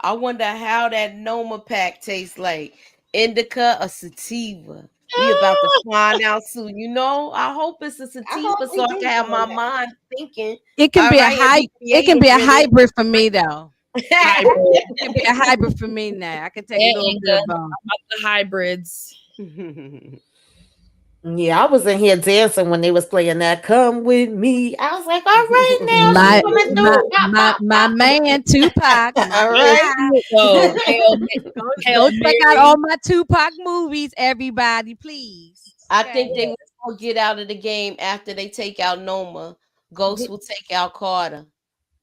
Speaker 2: I wonder how that Noma pack tastes like. Indica or sativa? We about to find out soon. I hope it's a
Speaker 3: I hope
Speaker 2: sativa so
Speaker 3: we
Speaker 2: I
Speaker 3: do
Speaker 2: can have my
Speaker 3: find out.
Speaker 2: mind thinking.
Speaker 9: It can
Speaker 2: All
Speaker 9: be a
Speaker 2: right, and
Speaker 9: hybrid.
Speaker 2: be
Speaker 9: It can
Speaker 2: creative
Speaker 9: be a
Speaker 2: with
Speaker 9: hybrid for me though.
Speaker 1: Hybrid.
Speaker 9: It can be a hybrid for me now. I can take
Speaker 1: Yeah,
Speaker 9: a little bit
Speaker 1: Inga,
Speaker 9: of
Speaker 1: about the hybrids.
Speaker 2: it.
Speaker 4: Yeah, I was in here dancing when they was playing that "Come with Me." I was like, "All right, now she
Speaker 9: my
Speaker 4: coming
Speaker 9: my
Speaker 4: through." Pop,
Speaker 9: my
Speaker 4: pop,
Speaker 9: my
Speaker 4: pop.
Speaker 9: man Tupac. My
Speaker 4: All
Speaker 1: Hail
Speaker 4: right.
Speaker 9: guy.
Speaker 1: to it, though.
Speaker 9: Go
Speaker 1: Hail
Speaker 9: check out
Speaker 1: Mary.
Speaker 9: all my Tupac movies, everybody, please.
Speaker 2: I think
Speaker 9: Okay.
Speaker 2: they will get out of the game after they take out Noma. Ghost will take out Carter.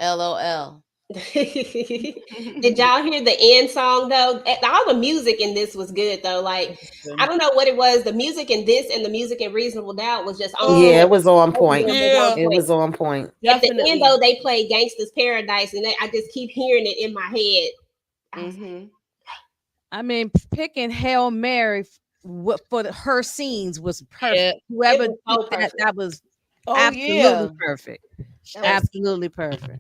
Speaker 2: LOL.
Speaker 3: Did y'all hear the end song though? All the music in this was good though. Like I don't know what it was. The music in this and the music in Reasonable Doubt was just on
Speaker 4: Yeah,
Speaker 3: point.
Speaker 4: it was on
Speaker 3: Both of them
Speaker 4: point.
Speaker 3: was on
Speaker 2: Yeah,
Speaker 4: It
Speaker 3: point.
Speaker 4: was on point.
Speaker 3: At the end
Speaker 2: definitely.
Speaker 3: though, they played Gangsta's Paradise, and I just keep hearing it in my head. I was
Speaker 2: Hmm.
Speaker 9: I mean, picking Hail Mary for her scenes was
Speaker 1: Yeah.
Speaker 9: perfect.
Speaker 3: It
Speaker 9: Whoever
Speaker 3: was
Speaker 9: did
Speaker 3: so
Speaker 9: that,
Speaker 3: perfect.
Speaker 9: that was
Speaker 2: Oh
Speaker 9: absolutely
Speaker 2: yeah.
Speaker 9: perfect.
Speaker 3: That was
Speaker 9: Absolutely perfect.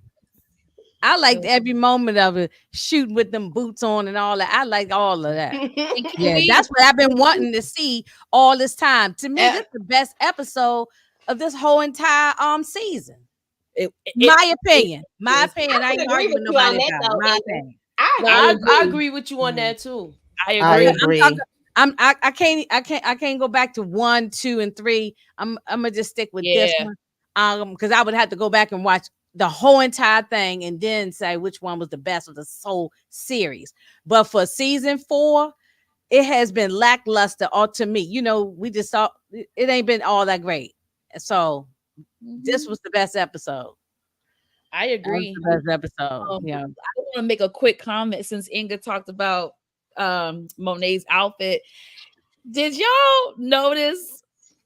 Speaker 9: I liked every moment of it, shooting with them boots on and all that. I liked all of that.
Speaker 1: And can
Speaker 9: Yeah,
Speaker 1: we?
Speaker 9: that's what I've been wanting to see all this time. To me,
Speaker 2: Eh,
Speaker 9: this is the best episode of this whole entire season.
Speaker 1: It
Speaker 9: My opinion. My
Speaker 1: is.
Speaker 9: opinion. I
Speaker 3: I
Speaker 9: ain't
Speaker 3: can agree
Speaker 9: arguing
Speaker 3: with
Speaker 9: with
Speaker 3: you on
Speaker 9: nobody
Speaker 3: that
Speaker 9: about it.
Speaker 3: though,
Speaker 9: My
Speaker 3: and
Speaker 9: opinion.
Speaker 3: I
Speaker 2: no,
Speaker 3: agree.
Speaker 2: I
Speaker 1: agree.
Speaker 2: agree with you on
Speaker 9: Mhm.
Speaker 2: that too.
Speaker 1: I
Speaker 4: I
Speaker 1: agree.
Speaker 9: I'm talking.
Speaker 4: agree.
Speaker 9: I can't go back to 1, 2, and 3. I'm gonna just stick with this
Speaker 1: Yeah.
Speaker 9: one. Because I would have to go back and watch the whole entire thing and then say which one was the best of the whole series. But for season 4, it has been lackluster all to me. We just saw it ain't been all that great. So this
Speaker 1: Mhm.
Speaker 9: was the best episode.
Speaker 1: I
Speaker 9: That was
Speaker 1: agree.
Speaker 9: the best episode. Yeah.
Speaker 1: I want to make a quick comment since Inga talked about Monet's outfit. Did y'all notice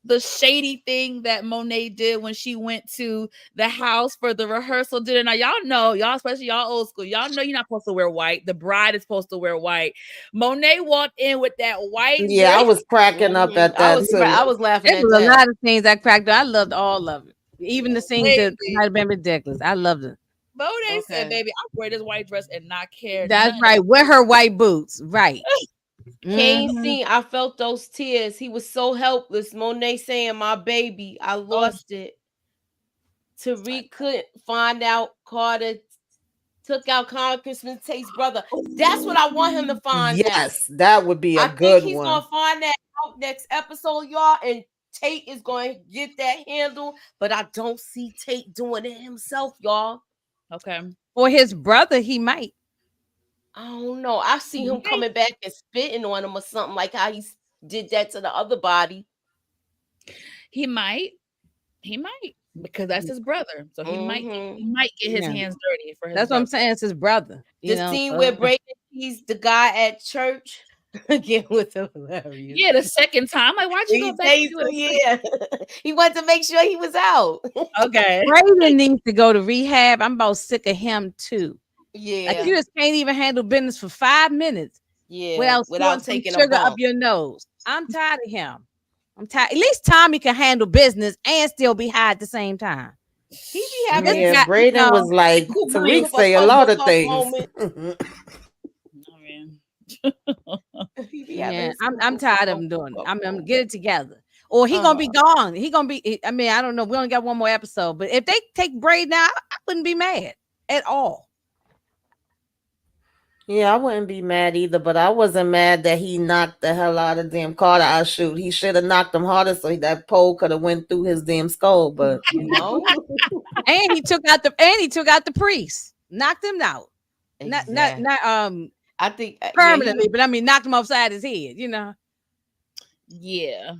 Speaker 1: the shady thing that Monet did when she went to the house for the rehearsal dinner? Now, y'all know, y'all, especially y'all old school, y'all know you're not supposed to wear white. The bride is supposed to wear white. Monet walked in with that white
Speaker 4: Yeah, I
Speaker 1: dress.
Speaker 4: was cracking up at
Speaker 2: I
Speaker 4: that
Speaker 2: was
Speaker 4: too.
Speaker 2: I was laughing
Speaker 9: There
Speaker 2: at
Speaker 9: was a
Speaker 2: that.
Speaker 9: lot of things I cracked up. I loved all of it. Even the scenes that
Speaker 1: Baby.
Speaker 9: might have been ridiculous. I loved it.
Speaker 1: Monet said,
Speaker 2: Okay.
Speaker 1: baby, I'll wear this white dress and not care.
Speaker 9: That's
Speaker 1: nothing.
Speaker 9: right. Wear her white boots. Right.
Speaker 2: Kane
Speaker 9: Mhm.
Speaker 2: scene, I felt those tears. He was so helpless. Monet saying, "My baby, I lost it." Tariq couldn't find out Carter took out Congressman Tate's brother. That's what I want him to find out.
Speaker 4: Yes, that would be a
Speaker 2: I think
Speaker 4: good
Speaker 2: he's
Speaker 4: one.
Speaker 2: gonna find that out next episode, y'all, and Tate is going to get that handle. But I don't see Tate doing it himself, y'all.
Speaker 1: Okay.
Speaker 9: For his brother, he might.
Speaker 2: I don't know. I see him coming back and spitting on him or something like how he did that to the other body.
Speaker 1: He might. He might. Because that's his brother. So he might get his
Speaker 9: Yeah.
Speaker 1: hands dirty for his
Speaker 9: That's what I'm
Speaker 1: brother.
Speaker 9: saying. It's his brother. You
Speaker 2: The
Speaker 9: know,
Speaker 2: scene
Speaker 9: so-
Speaker 2: where Brayden, he's the guy at church. Again, was hilarious.
Speaker 1: Yeah, the second time. Like, why'd you go back and do it?
Speaker 2: Yeah. He wanted to make sure he was out.
Speaker 1: Okay.
Speaker 9: Brayden needs to go to rehab. I'm about sick of him too.
Speaker 2: Yeah.
Speaker 9: Like you just can't even handle business for 5 minutes
Speaker 2: Yeah.
Speaker 9: without some
Speaker 2: taking a
Speaker 9: sugar up
Speaker 2: bump.
Speaker 9: your nose. I'm tired of him. I'm tired. At least Tommy can handle business and still be high at the same time.
Speaker 2: He be having
Speaker 9: This
Speaker 4: Yeah,
Speaker 9: guy-
Speaker 4: Braden
Speaker 9: no.
Speaker 4: was like,
Speaker 2: Cooper
Speaker 4: Tariq
Speaker 2: Cooper
Speaker 4: say a
Speaker 2: Cooper
Speaker 4: lot of
Speaker 2: Cooper
Speaker 4: things.
Speaker 2: moment.
Speaker 1: Oh, man.
Speaker 2: He be
Speaker 9: Yeah,
Speaker 2: having
Speaker 9: I'm tired of him doing it. I'm gonna get it together. Or he gonna be
Speaker 2: Uh-huh.
Speaker 9: gone. He gonna be. I mean, I don't know. We only got one more episode, but if they take Braid now, I wouldn't be mad at all.
Speaker 4: Yeah, I wouldn't be mad either, but I wasn't mad that he knocked the hell out of damn Carter. I shoot. He should have knocked him harder so that pole could have went through his damn skull. But
Speaker 2: No.
Speaker 9: And he took out the priest, knocked him out.
Speaker 2: Exactly.
Speaker 9: Not
Speaker 2: I think
Speaker 9: permanently, but I mean knocked him upside his head. You know.
Speaker 1: Yeah.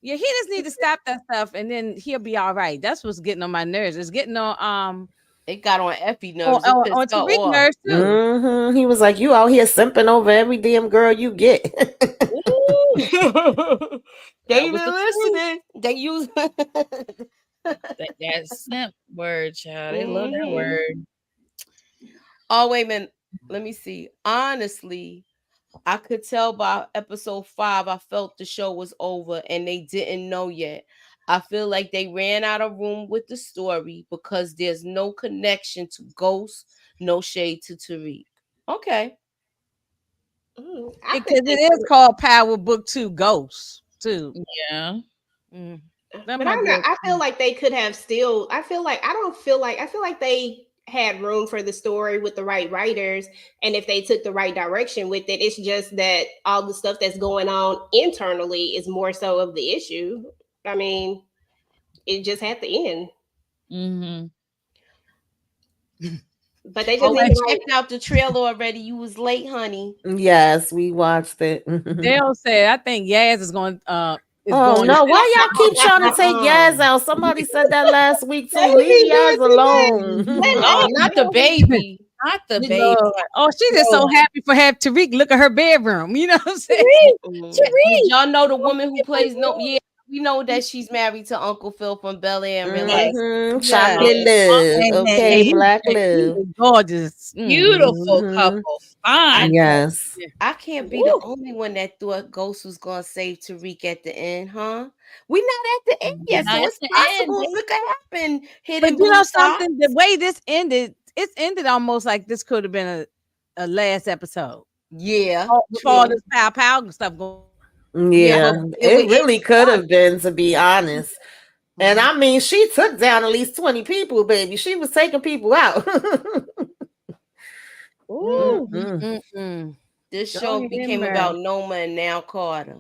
Speaker 9: Yeah, he just need to stop that stuff, and then he'll be all right. That's what's getting on my nerves. It's getting on
Speaker 2: it got on Effie nerves.
Speaker 9: on Tariq nerves too.
Speaker 4: He was like, "You out here simping over every damn girl you get."
Speaker 2: They
Speaker 9: was
Speaker 2: been
Speaker 9: the
Speaker 2: listening. They use
Speaker 1: That simp word, child. They love that word.
Speaker 2: Oh, wait a minute. Let me see. Honestly, I could tell by episode 5, I felt the show was over and they didn't know yet. I feel like they ran out of room with the story because there's no connection to Ghost, no shade to Tariq. Okay.
Speaker 9: Because it is called Power Book 2 Ghosts too.
Speaker 1: Yeah.
Speaker 3: But I don't know. I feel like they could have still. I feel like they had room for the story with the right writers, and if they took the right direction with it, it's just that all the stuff that's going on internally is more so of the issue. I mean, it just had to end.
Speaker 1: Mm-hmm.
Speaker 3: But they just
Speaker 2: Oh, I
Speaker 3: need to
Speaker 2: checked out the trailer already. You was late, honey.
Speaker 4: Yes, we watched it.
Speaker 9: Dale said, "I think Yaz is going."
Speaker 4: Oh no! Why y'all keep trying to take Yaz out? Somebody said that last week too. Leave Yaz alone.
Speaker 2: Oh, not the baby.
Speaker 1: Not the baby.
Speaker 9: Oh, she's just so happy for have Tariq look at her bedroom. You know what I'm saying?
Speaker 2: Did y'all know the woman who plays no? Yeah, we know that she's married to Uncle Phil from Bel Air in real life.
Speaker 4: Chocolate love, okay, black love,
Speaker 9: gorgeous,
Speaker 1: beautiful couple, fine.
Speaker 4: Yes,
Speaker 2: I can't be the only one that thought Ghost was gonna save Tariq at the end, huh? We're not at the end yet, so it's possible it could happen.
Speaker 9: But you know something? The way this ended, it's ended almost like this could have been a last episode.
Speaker 2: Yeah,
Speaker 9: with all this pow stuff going.
Speaker 4: Yeah, it really could have been, to be honest. And I mean, she took down at least 20 people, baby. She was taking people out.
Speaker 2: This show became about Noma and now Carter.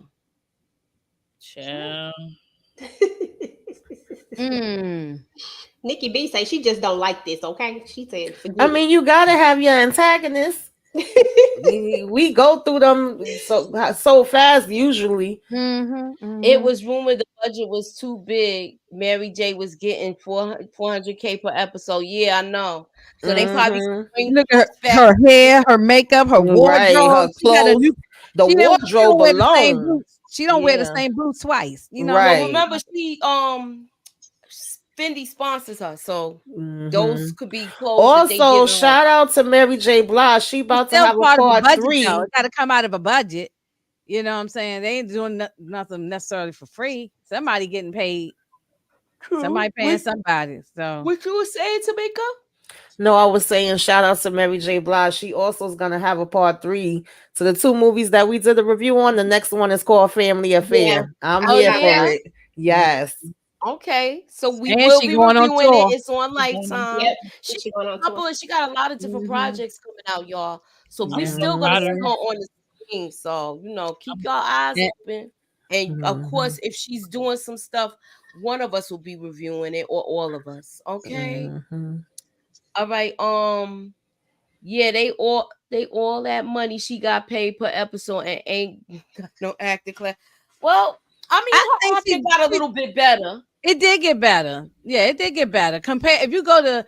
Speaker 1: Chill.
Speaker 3: Nikki B say she just don't like this. Okay, she said.
Speaker 4: I mean, you gotta have your antagonist. We go through them so fast usually.
Speaker 2: It was rumored the budget was too big. Mary J was getting 400K per episode. Yeah, I know. So they probably bring
Speaker 9: Look at
Speaker 2: those fat.
Speaker 9: her hair, her makeup, her
Speaker 4: Right,
Speaker 9: wardrobe.
Speaker 4: her
Speaker 9: She got a
Speaker 4: clothes,
Speaker 9: new.
Speaker 4: the
Speaker 9: She don't
Speaker 4: wardrobe
Speaker 9: wear the same
Speaker 4: alone.
Speaker 9: boots. She don't wear the
Speaker 4: Yeah.
Speaker 9: same boots twice. You know.
Speaker 2: Well,
Speaker 4: Right.
Speaker 2: remember she Fendi sponsors her, so those could be clothes that they
Speaker 4: Also,
Speaker 2: giving her.
Speaker 4: shout out to Mary J. Blige. She
Speaker 9: It's
Speaker 4: about to
Speaker 9: still
Speaker 4: have a
Speaker 9: part of the
Speaker 4: part
Speaker 9: budget, though.
Speaker 4: 3.
Speaker 9: It got to come out of a budget. You know what I'm saying? They ain't doing nothing necessarily for free. Somebody getting paid. Somebody paying somebody. So
Speaker 2: What you were saying, Tamika?
Speaker 4: No, I was saying shout out to Mary J. Blige. She also is gonna have a part 3 to the 2 movies that we did a review on. The next one is called Family Affair. I'm
Speaker 2: Oh,
Speaker 4: here for
Speaker 2: yeah?
Speaker 4: it. Yes.
Speaker 2: Okay, so we
Speaker 9: And
Speaker 2: will
Speaker 9: she
Speaker 2: be
Speaker 9: going on
Speaker 2: reviewing
Speaker 9: tour.
Speaker 2: it. It's on Lifetime.
Speaker 3: Yep.
Speaker 2: She
Speaker 3: She going on tour.
Speaker 2: she got a lot of different projects coming out, y'all. So we
Speaker 1: I'm so
Speaker 2: still gonna
Speaker 1: proud
Speaker 2: see
Speaker 1: of
Speaker 2: her
Speaker 1: her.
Speaker 2: on the screen. So keep your eyes
Speaker 9: And-
Speaker 2: open. And of course, if she's doing some stuff, one of us will be reviewing it, or all of us. Okay. All right. Yeah, they all that money she got paid per episode and ain't got no acting class. Well, I mean,
Speaker 9: I
Speaker 2: her
Speaker 9: think
Speaker 2: acting got a little bit better.
Speaker 9: it did get better. Yeah, it did get better. Compare if you go to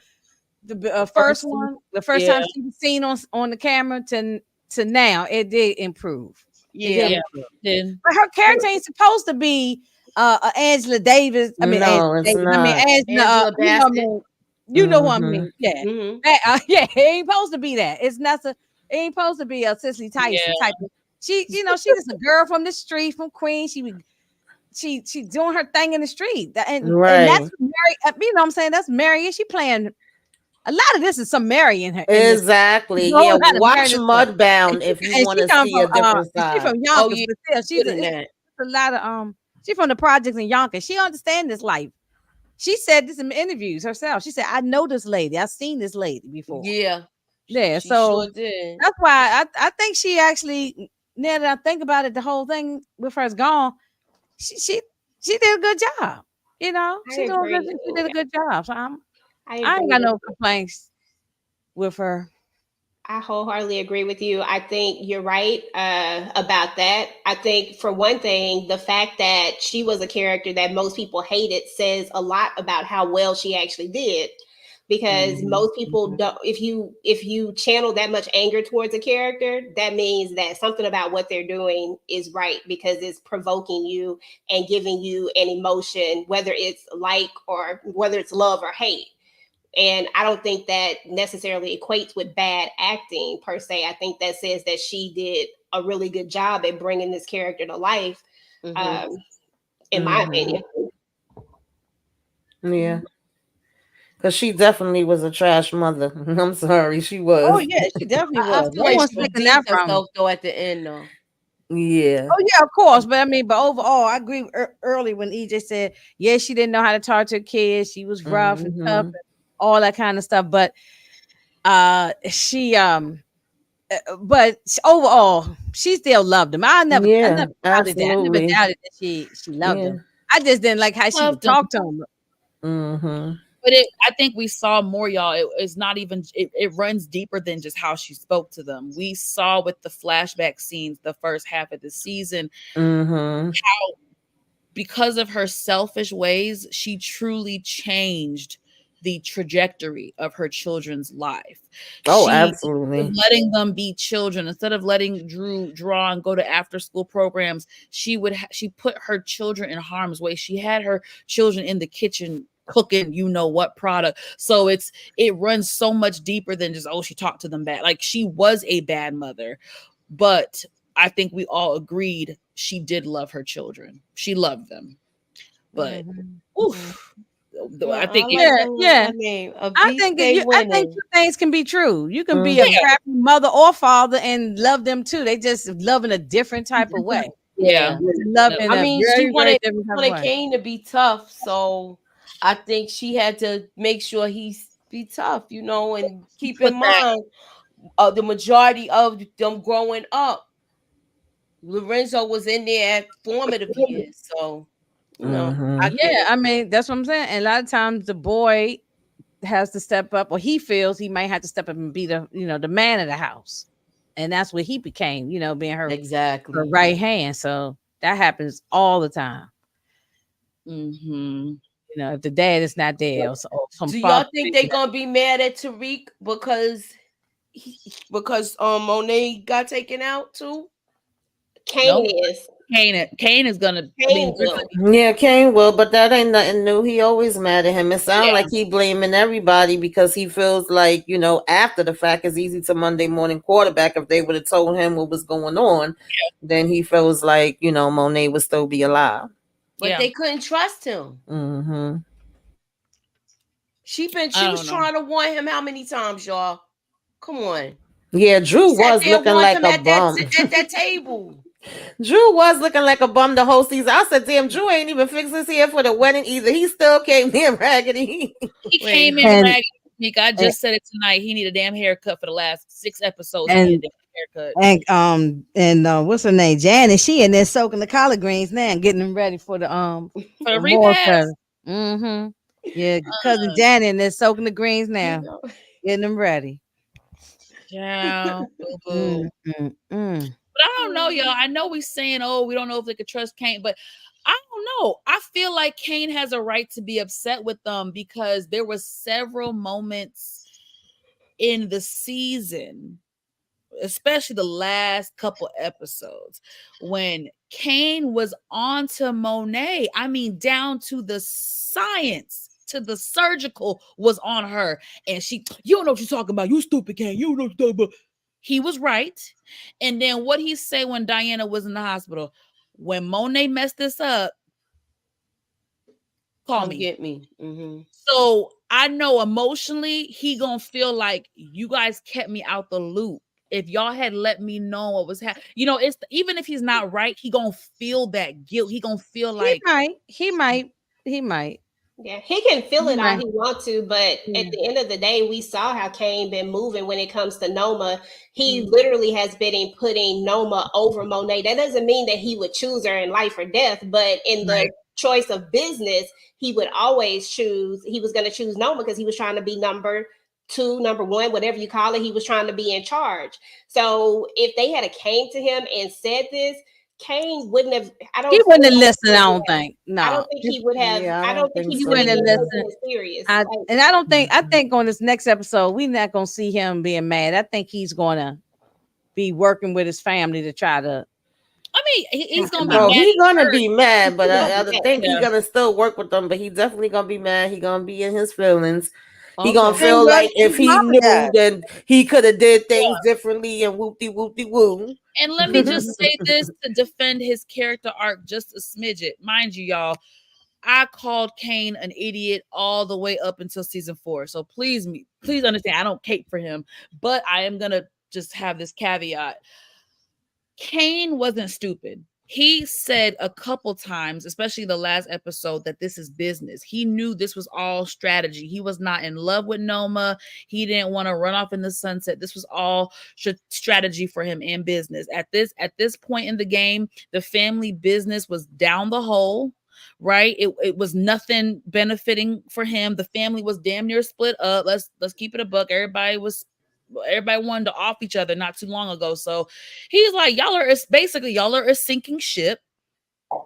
Speaker 9: the first one, the first time she was seen on the camera to now, it did improve.
Speaker 2: Yeah.
Speaker 9: But her character ain't supposed to be Angela Davis. I mean,
Speaker 4: No,
Speaker 9: Angela
Speaker 4: it's
Speaker 9: Davis. I mean,
Speaker 4: not.
Speaker 9: Angela.
Speaker 2: Angela Bassett.
Speaker 9: You know who I mean? Yeah,
Speaker 2: Mhm.
Speaker 9: yeah. It ain't supposed to be that. It's not. It ain't supposed to be a Cicely Tyson type of. She just a girl from the street, from Queens. She doing her thing in the street, and that's Mary. You know what I'm saying? That's Mary, and she playing. A lot of this is some Mary in her.
Speaker 4: Exactly.
Speaker 9: There's a whole
Speaker 4: Yeah.
Speaker 9: lot of Mary
Speaker 4: Watch
Speaker 9: in this one.
Speaker 4: Mudbound if you
Speaker 9: And
Speaker 4: want
Speaker 9: she
Speaker 4: to
Speaker 9: come
Speaker 4: see a different
Speaker 9: she
Speaker 4: side.
Speaker 9: from Yonkers, but still, it's a lot of she from the projects in Yonkers. She understands this life. She said this in interviews herself. She said, "I know this lady. I've seen this lady before."
Speaker 2: Yeah.
Speaker 9: Yeah.
Speaker 2: She
Speaker 9: So
Speaker 2: sure did.
Speaker 9: that's why I think she actually. Now that I think about it, the whole thing with her is gone. She did a good job. You know, she did a good job. So I ain't got no complaints with her.
Speaker 3: I wholeheartedly agree with you. I think you're right about that. I think, for one thing, the fact that she was a character that most people hated says a lot about how well she actually did. Because most people don't. If you channel that much anger towards a character, that means that something about what they're doing is right, because it's provoking you and giving you an emotion, whether it's like or whether it's love or hate. And I don't think that necessarily equates with bad acting per se. I think that says that she did a really good job at bringing this character to life, in my opinion.
Speaker 4: Yeah. Because she definitely was a trash mother. I'm sorry, she was.
Speaker 9: Oh yeah, she definitely
Speaker 2: I
Speaker 9: was.
Speaker 2: feel
Speaker 9: No
Speaker 2: like
Speaker 9: one's
Speaker 2: she
Speaker 9: taking
Speaker 2: redeemed
Speaker 9: that from her.
Speaker 2: herself though at the end though.
Speaker 4: Yeah.
Speaker 9: Oh yeah, of course. But overall, I agree early when EJ said, yeah, she didn't know how to talk to her kids. She was rough and tough and all that kind of stuff. But overall, she still loved him. I never doubted that. I never
Speaker 4: absolutely.
Speaker 9: doubted that she loved him. I just didn't like how she would talk to him.
Speaker 1: But I think we saw more, y'all. It's not even, it runs deeper than just how she spoke to them. We saw with the flashback scenes, the first half of the season, how because of her selfish ways, she truly changed the trajectory of her children's life.
Speaker 4: Oh,
Speaker 1: She
Speaker 4: absolutely.
Speaker 1: letting them be children instead of letting Drew draw and go to after school programs. She put her children in harm's way. She had her children in the kitchen cooking what product. So it runs so much deeper than just, she talked to them bad. Like, she was a bad mother, but I think we all agreed she did love her children. She loved them. But I think
Speaker 9: I think two things can be true. You can be a crappy mother or father and love them too. They just love in a different type of way.
Speaker 2: Yeah.
Speaker 9: Love in
Speaker 2: I
Speaker 9: a
Speaker 2: mean,
Speaker 9: very,
Speaker 2: she
Speaker 9: very
Speaker 2: wanted
Speaker 9: different type of way.
Speaker 2: Kane to be tough, so I think she had to make sure he's be tough, and keep in mind the majority of them growing up, Lorenzo was in there at formative years, so
Speaker 9: I mean, that's what I'm saying. And a lot of times the boy has to step up, or he feels he might have to step up and be the man of the house. and that's what he became. Being her
Speaker 2: Exactly.
Speaker 9: right hand. So that happens all the time.
Speaker 1: Mm-hmm.
Speaker 9: If the dad is not there, or some
Speaker 2: Do y'all
Speaker 9: father
Speaker 2: think they
Speaker 9: figure.
Speaker 2: gonna be mad at Tariq because Monet got taken out too?
Speaker 3: Kane
Speaker 1: Nope.
Speaker 3: is.
Speaker 1: Kane is gonna. I mean,
Speaker 3: Kane
Speaker 1: they're
Speaker 3: will.
Speaker 4: Yeah, Kane will, but that ain't nothing new. He always mad at him. It sounds
Speaker 3: Yeah.
Speaker 4: like he blaming everybody because he feels like, after the fact, it's easy to Monday morning quarterback. If they would have told him what was going on, then he feels like, Monet would still be alive.
Speaker 2: But they couldn't trust him.
Speaker 4: Mm-hmm.
Speaker 2: She
Speaker 1: I
Speaker 2: was
Speaker 1: don't know.
Speaker 2: trying to warn him how many times, y'all? Come on.
Speaker 4: Yeah, Drew
Speaker 2: She sat
Speaker 4: was
Speaker 2: there and
Speaker 4: looking
Speaker 2: warned
Speaker 4: like
Speaker 2: him
Speaker 4: a
Speaker 2: at
Speaker 4: bum.
Speaker 2: that table.
Speaker 4: Drew was looking like a bum the whole season. I said, damn, Drew ain't even fixed his hair for the wedding either. He still came here raggedy.
Speaker 1: He
Speaker 2: Wait,
Speaker 1: came in
Speaker 9: and
Speaker 1: raggedy. Nick, I just said it tonight. He need a damn haircut for the last 6 episodes. He
Speaker 9: and
Speaker 1: need a damn haircut.
Speaker 9: what's her name? Janet. She in there soaking the collard greens now, and getting them ready for the
Speaker 1: For the
Speaker 9: more
Speaker 1: repass.
Speaker 9: service. Mm-hmm. Yeah, cousin Janet in there soaking the greens now, getting them ready.
Speaker 1: Yeah. Boo-boo. But I don't know, y'all. I know we saying, oh, we don't know if they could trust Kane, but I don't know. I feel like Kane has a right to be upset with them because there were several moments in the season, especially the last couple episodes, when Kane was on to Monet. I mean, down to the science, to the surgical was on her. And you don't know what you're talking about. You stupid Kane. You don't know what you're talking about. He was right. And then what he say when Diana was in the hospital? When Monet messed this up, call me.
Speaker 2: Get me. Mm-hmm.
Speaker 1: So I know emotionally he gonna feel like you guys kept me out the loop. If y'all had let me know what was happening, it's even if he's not right, he gonna feel that guilt. He gonna feel like
Speaker 9: he might.
Speaker 3: Yeah, he can feel it all
Speaker 9: Right.
Speaker 3: he wants to, but at the end of the day, we saw how Kane been moving when it comes to Noma. He literally has been putting Noma over Monet. That doesn't mean that he would choose her in life or death, but in the choice of business, he would always he was going to choose Noma because he was trying to be number 2, number 1, whatever you call it. He was trying to be in charge. So if they had came to him and said this, Kane wouldn't have.
Speaker 9: He wouldn't have listened. I don't think. No,
Speaker 3: I don't think he would have.
Speaker 4: Yeah,
Speaker 3: I don't think he
Speaker 9: wouldn't have listened.
Speaker 3: Serious.
Speaker 9: I don't think. I think on this next episode, we're not gonna see him being mad. I think he's gonna be working with his family to try to.
Speaker 1: I mean, he's gonna be
Speaker 4: No,
Speaker 1: mad.
Speaker 4: he's gonna be mad, but I think he's
Speaker 1: Yeah.
Speaker 4: gonna still work with them. But he definitely gonna be mad. He gonna be in his feelings. He
Speaker 2: Okay.
Speaker 4: gonna feel like if he knew,
Speaker 9: apologize.
Speaker 4: then he could have did things differently and whoopty-woo.
Speaker 1: And let me just say this to defend his character arc just a smidget. Mind you, y'all, I called Kane an idiot all the way up until season 4. So please understand, I don't cape for him, but I am gonna just have this caveat. Kane wasn't stupid. He said a couple times, especially the last episode, that this is business. He knew this was all strategy. He was not in love with Noma. He didn't want to run off in the sunset. This was all strategy for him and business. At this point in the game, the family business was down the hole, right? It was nothing benefiting for him. The family was damn near split up. Let's keep it a buck. Everybody wanted to off each other not too long ago. So he's like, y'all are a sinking ship.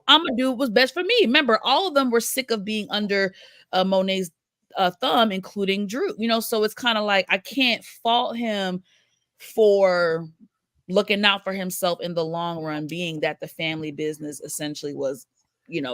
Speaker 1: I'm gonna do what's best for me. Remember, all of them were sick of being under Monet's thumb, including Drew. So it's kind of like I can't fault him for looking out for himself in the long run, being that the family business essentially was,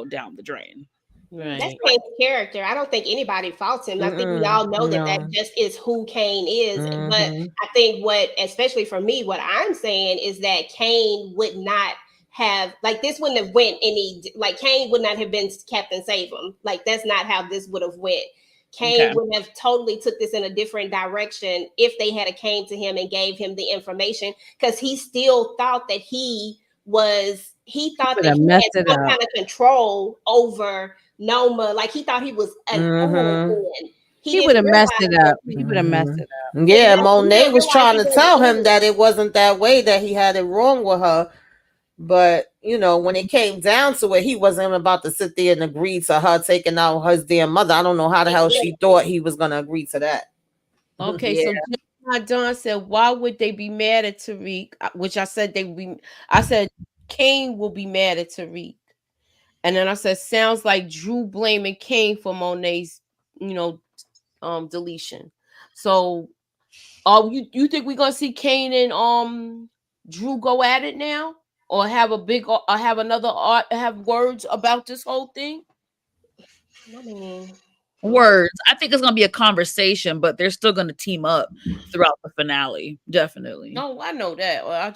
Speaker 1: down the drain.
Speaker 2: Right.
Speaker 3: That's Kane's character. I don't think anybody faults him. I think we all know that just is who Kane is. But I think especially for me, what I'm saying is that Kane would not have, this wouldn't have went Kane would not have been Captain Save Him. That's not how this would have went. Kane would have totally took this in a different direction if they had came to him and gave him the information, because he still thought that he thought that he had some kind of control over Noma. He thought he was an
Speaker 9: He would have messed it up. He would have messed it up.
Speaker 4: Yeah, Monet was trying to tell him that it wasn't that way, that he had it wrong with her. But, when it came down to it, he wasn't about to sit there and agree to her taking out his damn mother. I don't know how the hell she thought he was going to agree to that.
Speaker 9: Okay, so
Speaker 2: how Don said, why would they be mad at Tariq? Which I said they would be. I said Kane will be mad at Tariq, and then I said sounds like Drew blaming Kane for Monet's, deletion. So, you think we're gonna see Kane and Drew go at it now, or have a big, or have another art, have words about this whole thing?
Speaker 3: I mean,
Speaker 1: Words. I think it's gonna be a conversation, but they're still gonna team up throughout the finale. Definitely.
Speaker 2: No, I know that. Well,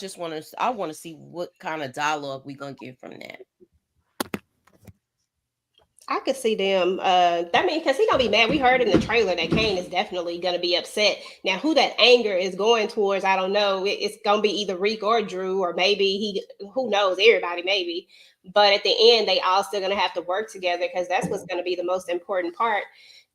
Speaker 2: I want to see what kind of dialogue we gonna get from that.
Speaker 3: I could see them. Because he gonna be mad. We heard in the trailer that Kane is definitely gonna be upset. Now, who that anger is going towards, I don't know. It's gonna be either Reek or Drew, or maybe he. Who knows? Everybody, maybe. But at the end, they all still gonna have to work together, because that's what's gonna be the most important part.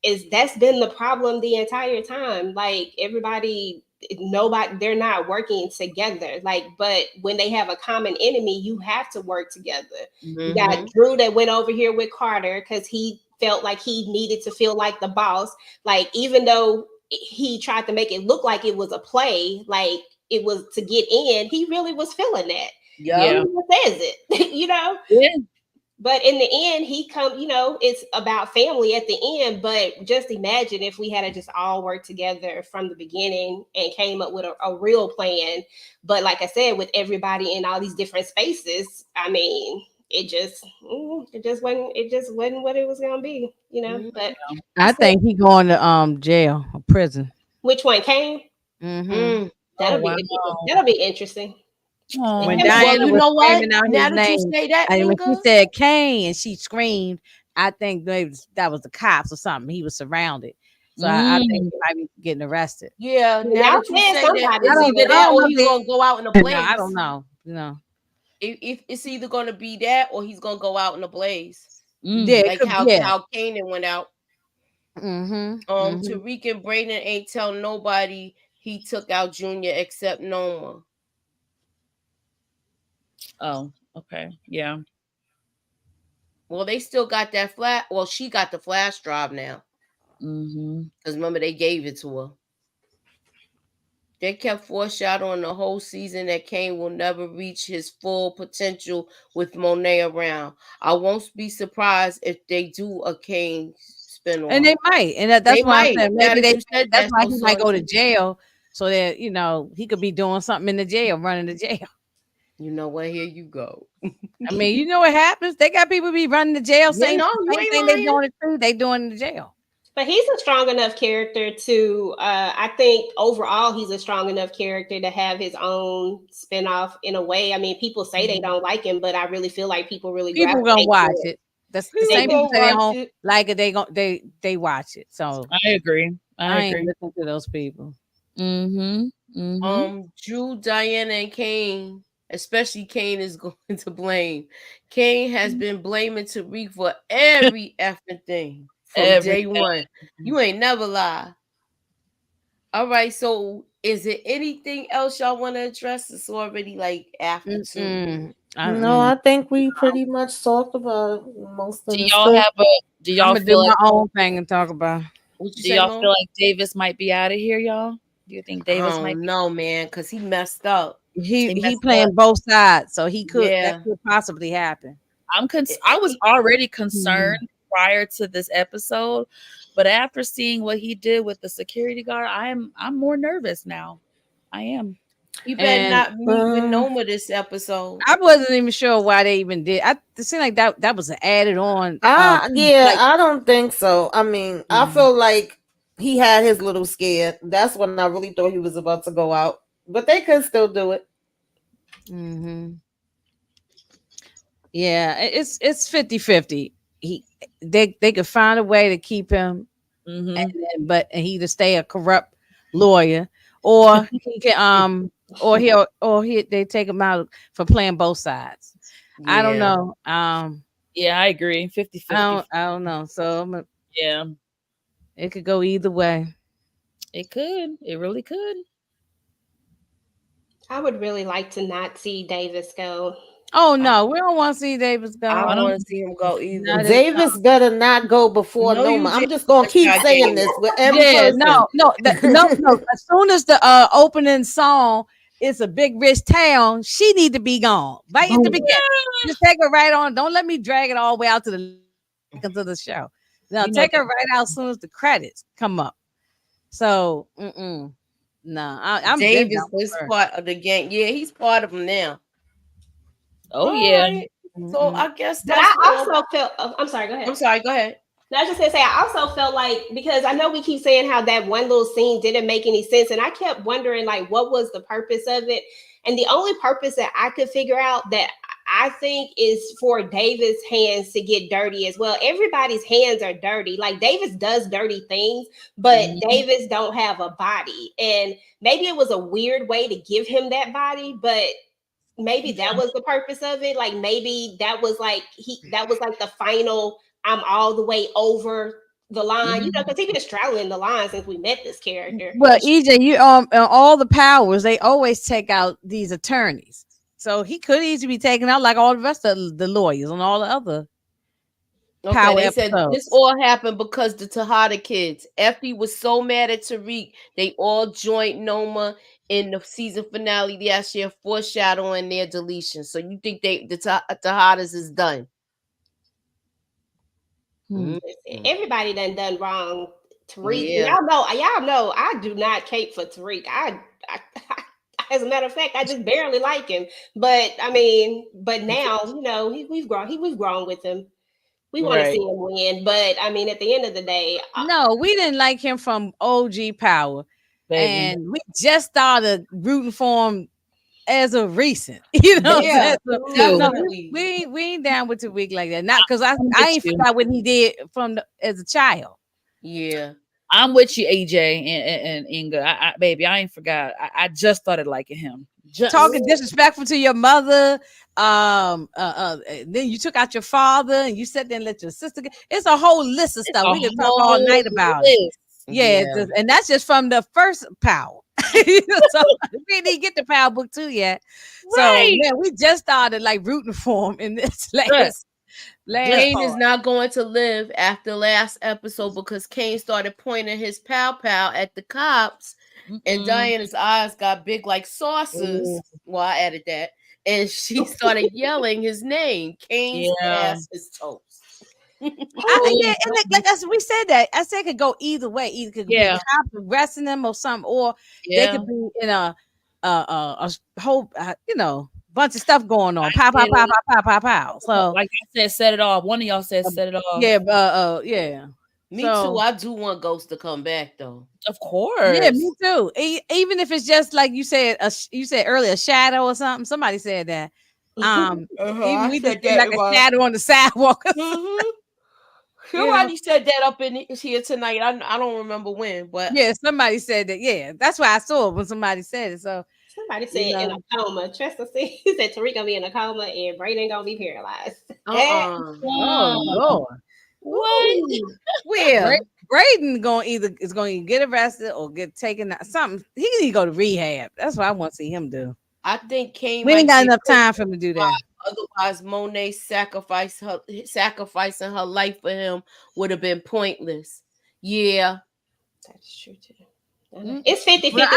Speaker 3: Is that's been the problem the entire time. Like, everybody, nobody, they're not working together. Like, but when they have a common enemy, you have to work together. You got Drew that went over here with Carter because he felt like he needed to feel like the boss. Like, even though he tried to make it look like it was a play, like it was to get in, he really was feeling that.
Speaker 1: Yeah.
Speaker 3: He says it,
Speaker 1: Yeah.
Speaker 3: But in the end, it's about family at the end. But just imagine if we had to just all work together from the beginning and came up with a real plan. But like I said, with everybody in all these different spaces, I mean, it just wasn't what it was gonna be, But
Speaker 9: I think he going to jail or prison.
Speaker 3: which one came?
Speaker 9: Mm-hmm.
Speaker 3: That'll be interesting.
Speaker 9: When
Speaker 1: Oh.
Speaker 2: Well,
Speaker 9: Diana
Speaker 2: you
Speaker 9: was
Speaker 2: know what?
Speaker 9: screaming out
Speaker 2: Now
Speaker 9: his
Speaker 2: that you
Speaker 9: name,
Speaker 2: say that,
Speaker 9: and when she
Speaker 2: Inga,
Speaker 9: said Kane and she screamed, I think that was the cops or something. He was surrounded, so I think he might be getting arrested.
Speaker 2: yeah. Now
Speaker 3: Y'all
Speaker 2: that you
Speaker 3: said
Speaker 2: say that,
Speaker 3: somebody
Speaker 2: it's
Speaker 3: was
Speaker 2: either
Speaker 9: I
Speaker 2: that
Speaker 9: don't
Speaker 2: or
Speaker 9: know
Speaker 2: he's
Speaker 9: if
Speaker 2: gonna go out in a
Speaker 9: no,
Speaker 2: blaze.
Speaker 9: I don't know.
Speaker 2: If it's either gonna be that or he's gonna go out in a blaze,
Speaker 9: Yeah, it
Speaker 2: like
Speaker 9: could,
Speaker 2: how
Speaker 9: yeah.
Speaker 2: how Kanan went out.
Speaker 9: Mm-hmm.
Speaker 2: Tariq and Brayden ain't tell nobody he took out Junior except Noma.
Speaker 1: Oh, okay. Yeah.
Speaker 2: Well, they still got that flash. Well, she got the flash drive now because remember they gave it to her. They kept foreshadowing the whole season that Kane will never reach his full potential with Monet around. I won't be surprised if they do a Kane spinoff.
Speaker 9: And they might, and that's
Speaker 2: They
Speaker 9: why I'm
Speaker 2: might.
Speaker 9: saying
Speaker 2: Now
Speaker 9: maybe
Speaker 2: that you said
Speaker 9: that's
Speaker 2: that,
Speaker 9: why
Speaker 2: so
Speaker 9: he might go to
Speaker 2: Saunders,
Speaker 9: jail, so that he could be doing something in the jail, running the jail.
Speaker 2: you know what? Here you go.
Speaker 9: I mean, you know what happens? They got people be running the jail,
Speaker 2: You
Speaker 9: same
Speaker 2: know, you ain't
Speaker 9: thing they
Speaker 2: lying.
Speaker 9: doing it too. They doing in the jail.
Speaker 3: But he's a strong enough character to, I think overall, he's a strong enough character to have his own spinoff in a way. I mean, people say they don't like him, but I really feel like people really
Speaker 9: People
Speaker 3: gravitate
Speaker 9: gonna watch
Speaker 3: to
Speaker 9: it. That's the
Speaker 2: People
Speaker 9: same people
Speaker 2: gonna
Speaker 9: say they
Speaker 2: watch
Speaker 9: don't
Speaker 2: it.
Speaker 9: like it. They watch it. So
Speaker 1: I agree.
Speaker 9: I ain't listening to those people.
Speaker 2: Drew, Diana, and Kane, especially Kane, is going to blame. Kane has been blaming Tariq for every effing thing from day one. You ain't never lie. All right, so is there anything else y'all want to address? It's already like after 2.
Speaker 4: No, I think we pretty much talked about most of
Speaker 1: Do
Speaker 4: the
Speaker 1: y'all
Speaker 4: stuff.
Speaker 1: have a? Do y'all
Speaker 9: I'm gonna do
Speaker 1: feel
Speaker 9: my
Speaker 1: like?
Speaker 9: own thing and talk about.
Speaker 2: What you
Speaker 1: Do
Speaker 2: say,
Speaker 1: y'all
Speaker 2: Mo?
Speaker 1: feel like Davis might be out of here, y'all? Do you think
Speaker 2: I
Speaker 1: Davis
Speaker 2: don't
Speaker 1: might be?
Speaker 2: know, man, because he messed up.
Speaker 9: He
Speaker 1: messed
Speaker 9: playing
Speaker 1: up?
Speaker 9: both sides, so that
Speaker 2: Yeah.
Speaker 9: could possibly happen.
Speaker 1: I was already concerned prior to this episode, but after seeing what he did with the security guard, I'm more nervous now. I am.
Speaker 2: He better
Speaker 9: And
Speaker 2: not meet with Noma this episode.
Speaker 9: I wasn't even sure why they even did. It seemed like that was added on.
Speaker 4: Yeah, I don't think so. I mean, I feel like he had his little scare. That's when I really thought he was about to go out, but they could still do it.
Speaker 9: Yeah, it's 50-50. They could find a way to keep him, and he to stay a corrupt lawyer, or he can they take him out for playing both sides. I don't know.
Speaker 1: Yeah, I agree. 50-50.
Speaker 9: I don't know. So
Speaker 1: yeah,
Speaker 9: it could go either way.
Speaker 1: It could. It really could.
Speaker 3: I would really like to not see Davis go.
Speaker 9: Oh no, we don't want to see Davis go.
Speaker 2: I
Speaker 1: I
Speaker 2: don't
Speaker 1: don't.
Speaker 2: want to see him go either.
Speaker 9: Not at
Speaker 4: Davis better not go before
Speaker 2: No, you
Speaker 4: Noma. I'm
Speaker 2: did.
Speaker 4: just gonna keep saying this with every
Speaker 9: Yeah,
Speaker 4: person.
Speaker 9: no. As soon as the opening song, it's a big rich town. She need to be gone right at the
Speaker 4: Boom.
Speaker 9: beginning. Just take her right on. Don't let me drag it all the way out to the into the show. No,
Speaker 1: You know
Speaker 9: take her right out as soon as the credits come up. So, no, I'm been
Speaker 2: Davis
Speaker 9: down with
Speaker 2: is
Speaker 9: her.
Speaker 2: part of the gang. Yeah, he's part of them now.
Speaker 1: Oh
Speaker 2: All
Speaker 1: yeah.
Speaker 2: right. So I guess
Speaker 3: But
Speaker 2: that's
Speaker 3: I
Speaker 2: all.
Speaker 3: also felt. Oh, I'm sorry. Go ahead.
Speaker 2: I'm sorry. Go ahead.
Speaker 3: No, I was just gonna say I also felt like, because I know we keep saying how that one little scene didn't make any sense, and I kept wondering like what was the purpose of it. And the only purpose that I could figure out, that I think, is for David's hands to get dirty as well. Everybody's hands are dirty. Like Davis does dirty things, but Davis don't have a body. And maybe it was a weird way to give him that body, but maybe that was the purpose of it. Like maybe that was like the final, I'm all the way over the line, because he's been straddling the line since we met this character.
Speaker 9: Well, EJ, you all the powers, they always take out these attorneys. So he could easily be taken out like all the rest of the lawyers on all the other power
Speaker 2: They said
Speaker 9: episodes.
Speaker 2: this all happened because the Tejada kids. Effie was so mad at Tariq, they all joined Noma in the season finale last year, foreshadowing their deletion. So you think the Tejadas is done?
Speaker 3: Everybody done wrong. Tariq,
Speaker 2: Yeah.
Speaker 3: y'all know, I do not cape for Tariq. I as a matter of fact, I just barely like him. But I mean, but now we've grown with him. We want to see him win, but I mean, at the end of the day,
Speaker 9: No, we didn't like him from OG Power,
Speaker 1: Baby.
Speaker 9: and we just started rooting for him as of recent. You know,
Speaker 2: Yeah,
Speaker 9: we ain't down with Tariq like that. Not because I ain't forgot what he did as a child.
Speaker 2: Yeah,
Speaker 1: I'm with you, AJ and Inga. Baby, I ain't forgot. I just started liking him. Just
Speaker 9: Talking disrespectful to your mother. Then you took out your father and you sat there and let your sister get. It's a whole list of stuff. We can talk all night about it. Yeah, and that's just from the first Power. So we didn't get the Power book 2 yet. So man, we just started like rooting for him in this last
Speaker 2: Kane
Speaker 9: part.
Speaker 2: is not going to live after last episode because Kane started pointing his pow at the cops, and Diana's eyes got big like saucers. Well, I added that, and she started yelling his name. Kane's ass is toast.
Speaker 9: Yeah, and like we said that. I said it could go either way. Either could be cops arresting them or something, or they could be in a whole bunch of stuff going on. Pow, pow, pow, pow, pow, pow, pow. So
Speaker 1: like I said, set it off. One of y'all said set it off.
Speaker 9: Yeah, yeah.
Speaker 2: Me too. I do want Ghost to come back though.
Speaker 1: Of course.
Speaker 9: Yeah, me too. Even if it's just like you said, you said earlier, a shadow or something. Somebody said that. Even we just get like a shadow on the sidewalk.
Speaker 2: Somebody said that up in here tonight. I don't remember when, but
Speaker 9: yeah, somebody said that. Yeah, that's why I saw it when somebody said it. So
Speaker 3: somebody said in a coma. Trista said, he said Tariq gonna be in a coma and Brayden gonna be paralyzed.
Speaker 9: Oh Lord. What? Well, Brayden is going to get arrested or get taken out. Something he need to go to rehab. That's what I want to see him do.
Speaker 2: I think Kane.
Speaker 9: We ain't got enough time for him to do that.
Speaker 2: Otherwise, Monet sacrificing her life for him would have been pointless. Yeah,
Speaker 3: that's true too. It's 50-50.
Speaker 9: Well,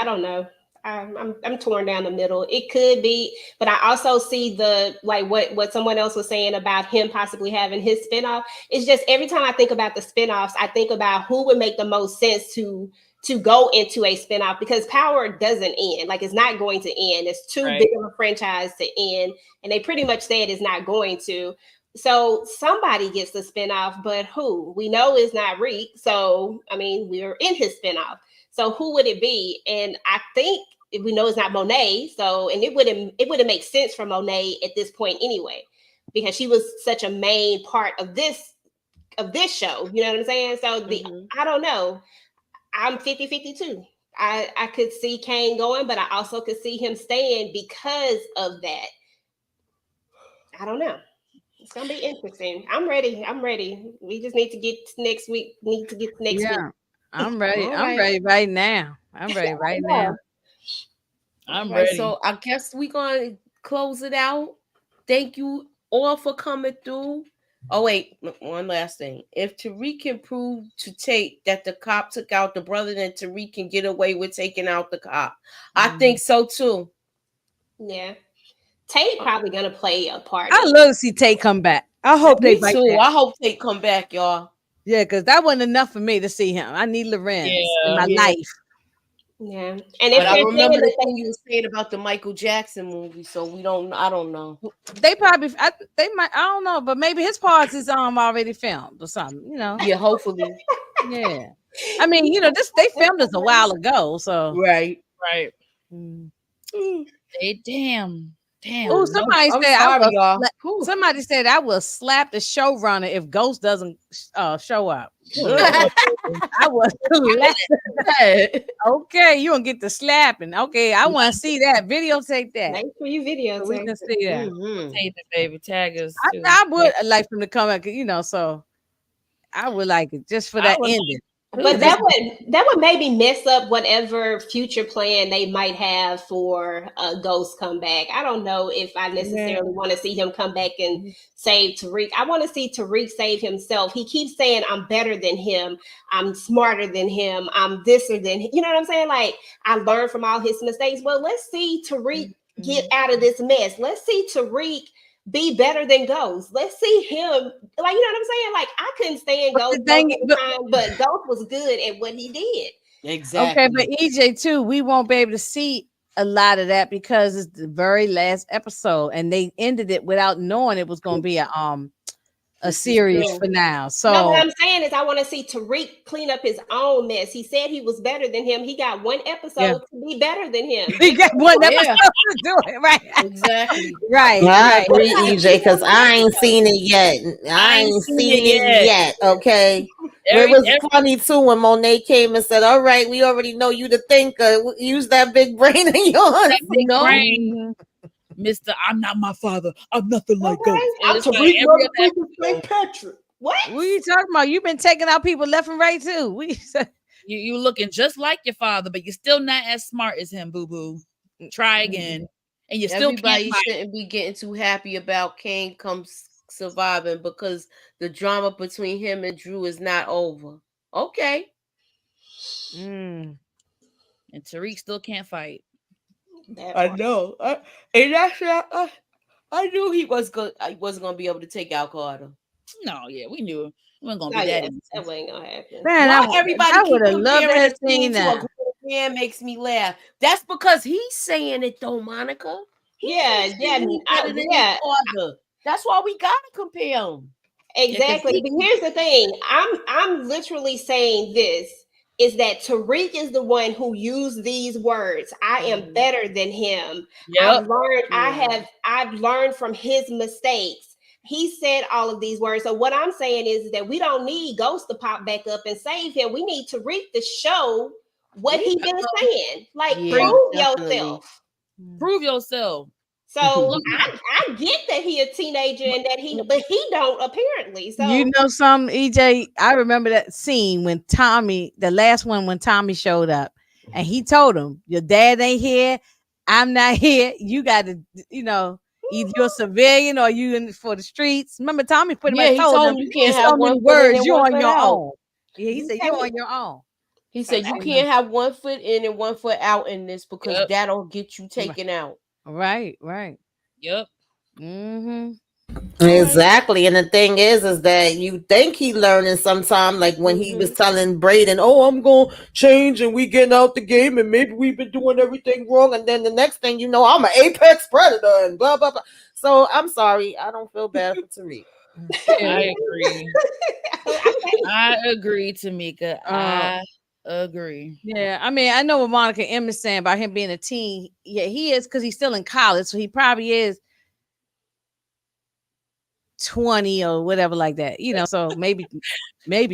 Speaker 3: I don't know. I'm torn down the middle. It could be, but I also see what someone else was saying about him possibly having his spinoff. It's just every time I think about the spinoffs, I think about who would make the most sense to go into a spinoff, because Power doesn't end. Like, it's not going to end. It's too big of a franchise to end, and they pretty much said it's not going to. So somebody gets the spinoff, but who? We know it's not Reek. So I mean, we're in his spinoff. So who would it be? And I think we know it's not Monet. So, and it wouldn't make sense for Monet at this point anyway, because she was such a main part of this show. You know what I'm saying? So I don't know. I'm 50-50 too. I could see Kane going, but I also could see him staying because of that. I don't know. It's gonna be interesting. I'm ready. We just need to get next week. Week.
Speaker 9: I'm ready. I'm ready right now. I'm ready right now.
Speaker 1: I'm ready.
Speaker 2: So I guess we're gonna close it out. Thank you all for coming through. Oh wait, one last thing. If Tariq can prove to Tate that the cop took out the brother, then Tariq can get away with taking out the cop. I think so too.
Speaker 3: Yeah. Tate probably gonna play a part.
Speaker 9: I love to see Tate come back. I hope
Speaker 2: Me
Speaker 9: they fight
Speaker 2: too.
Speaker 9: that.
Speaker 2: I hope Tate come back, y'all.
Speaker 9: Yeah, because that wasn't enough for me to see him. I need Lorenz in my life.
Speaker 3: Yeah. And if
Speaker 2: But I
Speaker 3: they're
Speaker 2: remember
Speaker 3: saying
Speaker 2: the
Speaker 3: that
Speaker 2: thing you were saying about the Michael Jackson movie, so I don't know.
Speaker 9: They probably, they might, I don't know, but maybe his parts is already filmed or something, you know.
Speaker 2: Yeah, hopefully.
Speaker 9: Yeah. I mean, you know, they filmed this a while ago, so
Speaker 2: Right.
Speaker 1: Damn.
Speaker 9: Oh, somebody
Speaker 2: I'm
Speaker 9: said
Speaker 2: sorry, y'all.
Speaker 9: somebody said I will slap the showrunner if Ghost doesn't show up. I was okay. You don't get the slapping. Okay, I want to see that. Videotape that.
Speaker 3: make sure you videotape.
Speaker 9: So we can see that.
Speaker 1: Tape it, baby. Tag us too.
Speaker 9: I would like them to come back, you know. So I would like it just for that ending.
Speaker 3: But that would maybe mess up whatever future plan they might have for a Ghost comeback. I don't know if I necessarily want to see him come back and save Tariq. I want to see Tariq save himself. He keeps saying, I'm better than him. I'm smarter than him. I'm this'er than him. You know what I'm saying? Like, I learned from all his mistakes. Well, let's see Tariq get out of this mess. Let's see Tariq be better than Ghost. Let's see him, like, you know what I'm saying? Like, I couldn't stand Ghost most of the time, but Ghost was good at what he did.
Speaker 2: Exactly.
Speaker 9: Okay, but EJ too, we won't be able to see a lot of that because it's the very last episode, and they ended it without knowing it was going to be a series for now. So
Speaker 3: no, what I'm saying is I want to see Tariq clean up his own mess. He said he was better than him. He got one episode to be better than him.
Speaker 9: He got one episode to do it, right?
Speaker 2: Exactly.
Speaker 9: Right.
Speaker 4: I agree, EJ, because I ain't seen it yet. I ain't seen it yet. Okay. It was funny too when Monet came and said, all right, we already know you the thinker. Use that big brain of yours.
Speaker 1: That big brain. Mr. I'm not my father. I'm nothing like Ghost.
Speaker 3: I'm Tariq Patrick. What?
Speaker 9: What are you talking about? You've been taking out people left and right too.
Speaker 1: You looking just like your father, but you're still not as smart as him, boo boo. Try again. And you still
Speaker 2: Everybody
Speaker 1: can't
Speaker 2: shouldn't be getting too happy about Kane comes surviving because the drama between him and Drew is not over. Okay.
Speaker 1: And Tariq still can't fight.
Speaker 2: I know. And actually, I knew he wasn't gonna be able to take out Carter.
Speaker 1: No, yeah, we knew it wasn't gonna be that easy.
Speaker 3: That ain't gonna happen.
Speaker 2: Man, everybody
Speaker 9: would have loved to have seen
Speaker 2: that.
Speaker 9: that.
Speaker 2: Man, makes me laugh. That's because he's saying it though, Monica.
Speaker 3: Yeah.
Speaker 2: That's why we gotta compare them.
Speaker 3: Exactly. But here's the thing. I'm literally saying this is that Tariq is the one who used these words. I am better than him. I've learned from his mistakes. He said all of these words. So what I'm saying is that we don't need Ghost to pop back up and save him. We need Tariq to show what he's been saying. Like, prove yourself.
Speaker 1: Prove yourself.
Speaker 3: So I get that he a teenager and but he don't apparently. So
Speaker 9: you know something, EJ. I remember that scene when the last one when Tommy showed up, and he told him, "Your dad ain't here. I'm not here. You got to, either you're a civilian or you in for the streets." Remember, Tommy pretty much told him,
Speaker 2: you can't
Speaker 9: have
Speaker 2: so
Speaker 9: many words. You're on your own. Yeah, he said you're on your own.
Speaker 2: He said you can't have 1 foot in and 1 foot out in this because that'll get you taken out.
Speaker 9: Right.
Speaker 1: Yep.
Speaker 4: Exactly. And the thing is that you think he learning sometime, like when he was telling Braden, oh, I'm going to change and we getting out the game and maybe we've been doing everything wrong. And then the next thing you know, I'm an apex predator and blah, blah, blah. So I'm sorry. I don't feel bad for Tariq.
Speaker 1: I agree. I agree, Tamika. I agree.
Speaker 9: Yeah, I mean, I know what Monica M is saying about him being a teen. Yeah, he is because he's still in college, so he probably is 20 or whatever like that. So maybe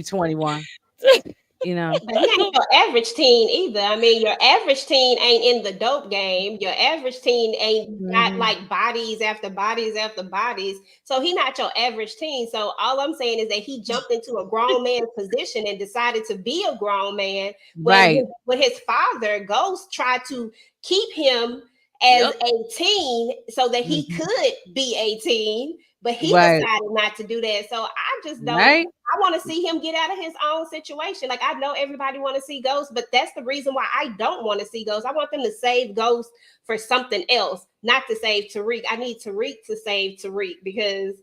Speaker 9: 21.
Speaker 3: But he ain't your average teen either. I mean, your average teen ain't in the dope game. Your average teen ain't got like bodies after bodies after bodies. So he not your average teen. So all I'm saying is that he jumped into a grown man's position and decided to be a grown man when his father, Ghost, tried to keep him as a teen so that he could be 18, but he decided not to do that. So I just don't.
Speaker 9: Right.
Speaker 3: I want to see him get out of his own situation. Like, I know everybody want to see Ghost, but that's the reason why I don't want to see Ghost. I want them to save Ghost for something else, not to save Tariq. I need Tariq to save Tariq because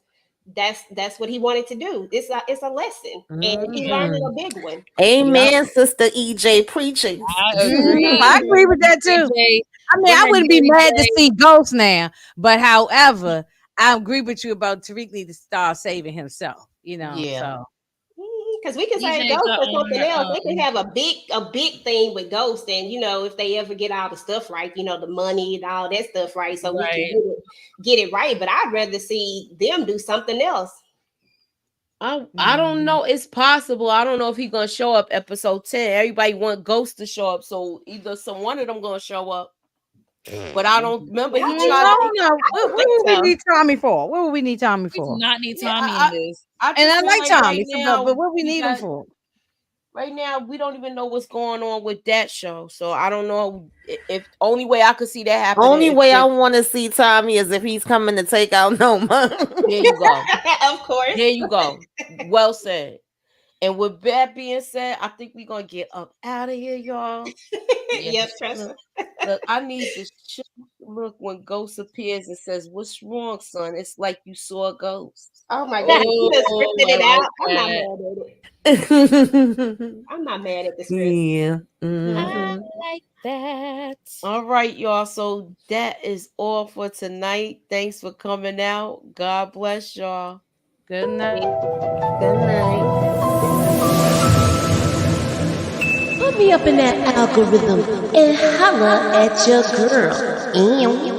Speaker 3: that's what he wanted to do. It's a lesson, and he learned a big one.
Speaker 4: Amen, Sister EJ preaching.
Speaker 1: I agree.
Speaker 9: I agree with that too.
Speaker 1: AJ,
Speaker 9: I mean, I wouldn't be mad to see Ghost now, but however, I agree with you about Tariq need to start saving himself. You know, so.
Speaker 3: Because we can say Ghost or something else. They can have a big thing with Ghost, and if they ever get all the stuff right, the money and all that stuff right, so we can get it right. But I'd rather see them do something else.
Speaker 2: I don't know. It's possible. I don't know if he's gonna show up episode 10. Everybody want Ghost to show up, so either one of them gonna show up. But I don't remember.
Speaker 9: What would we need Tommy for? What would we need Tommy for?
Speaker 1: We do not need Tommy in this.
Speaker 9: I like Tommy, but what we need him for?
Speaker 2: Right now, we don't even know what's going on with that show. So I don't know if only way I could see that happen.
Speaker 4: Only way I want to see Tommy is if he's coming to take out Noma.
Speaker 2: There you go.
Speaker 3: Of course.
Speaker 2: There you go. Well said. And with that being said, I think we're gonna get up out of here, y'all.
Speaker 3: Yep, trust me.
Speaker 2: Look, I need to look when Ghost appears and says, "What's wrong, son?" It's like you saw a ghost.
Speaker 3: Oh my God, you just scripted it out. I'm not mad at it. I'm not mad at the script.
Speaker 4: Yeah.
Speaker 1: I like that.
Speaker 2: All right, y'all. So that is all for tonight. Thanks for coming out. God bless y'all.
Speaker 9: Good night.
Speaker 4: Good night.
Speaker 10: Put me up in that algorithm and holla at your girl.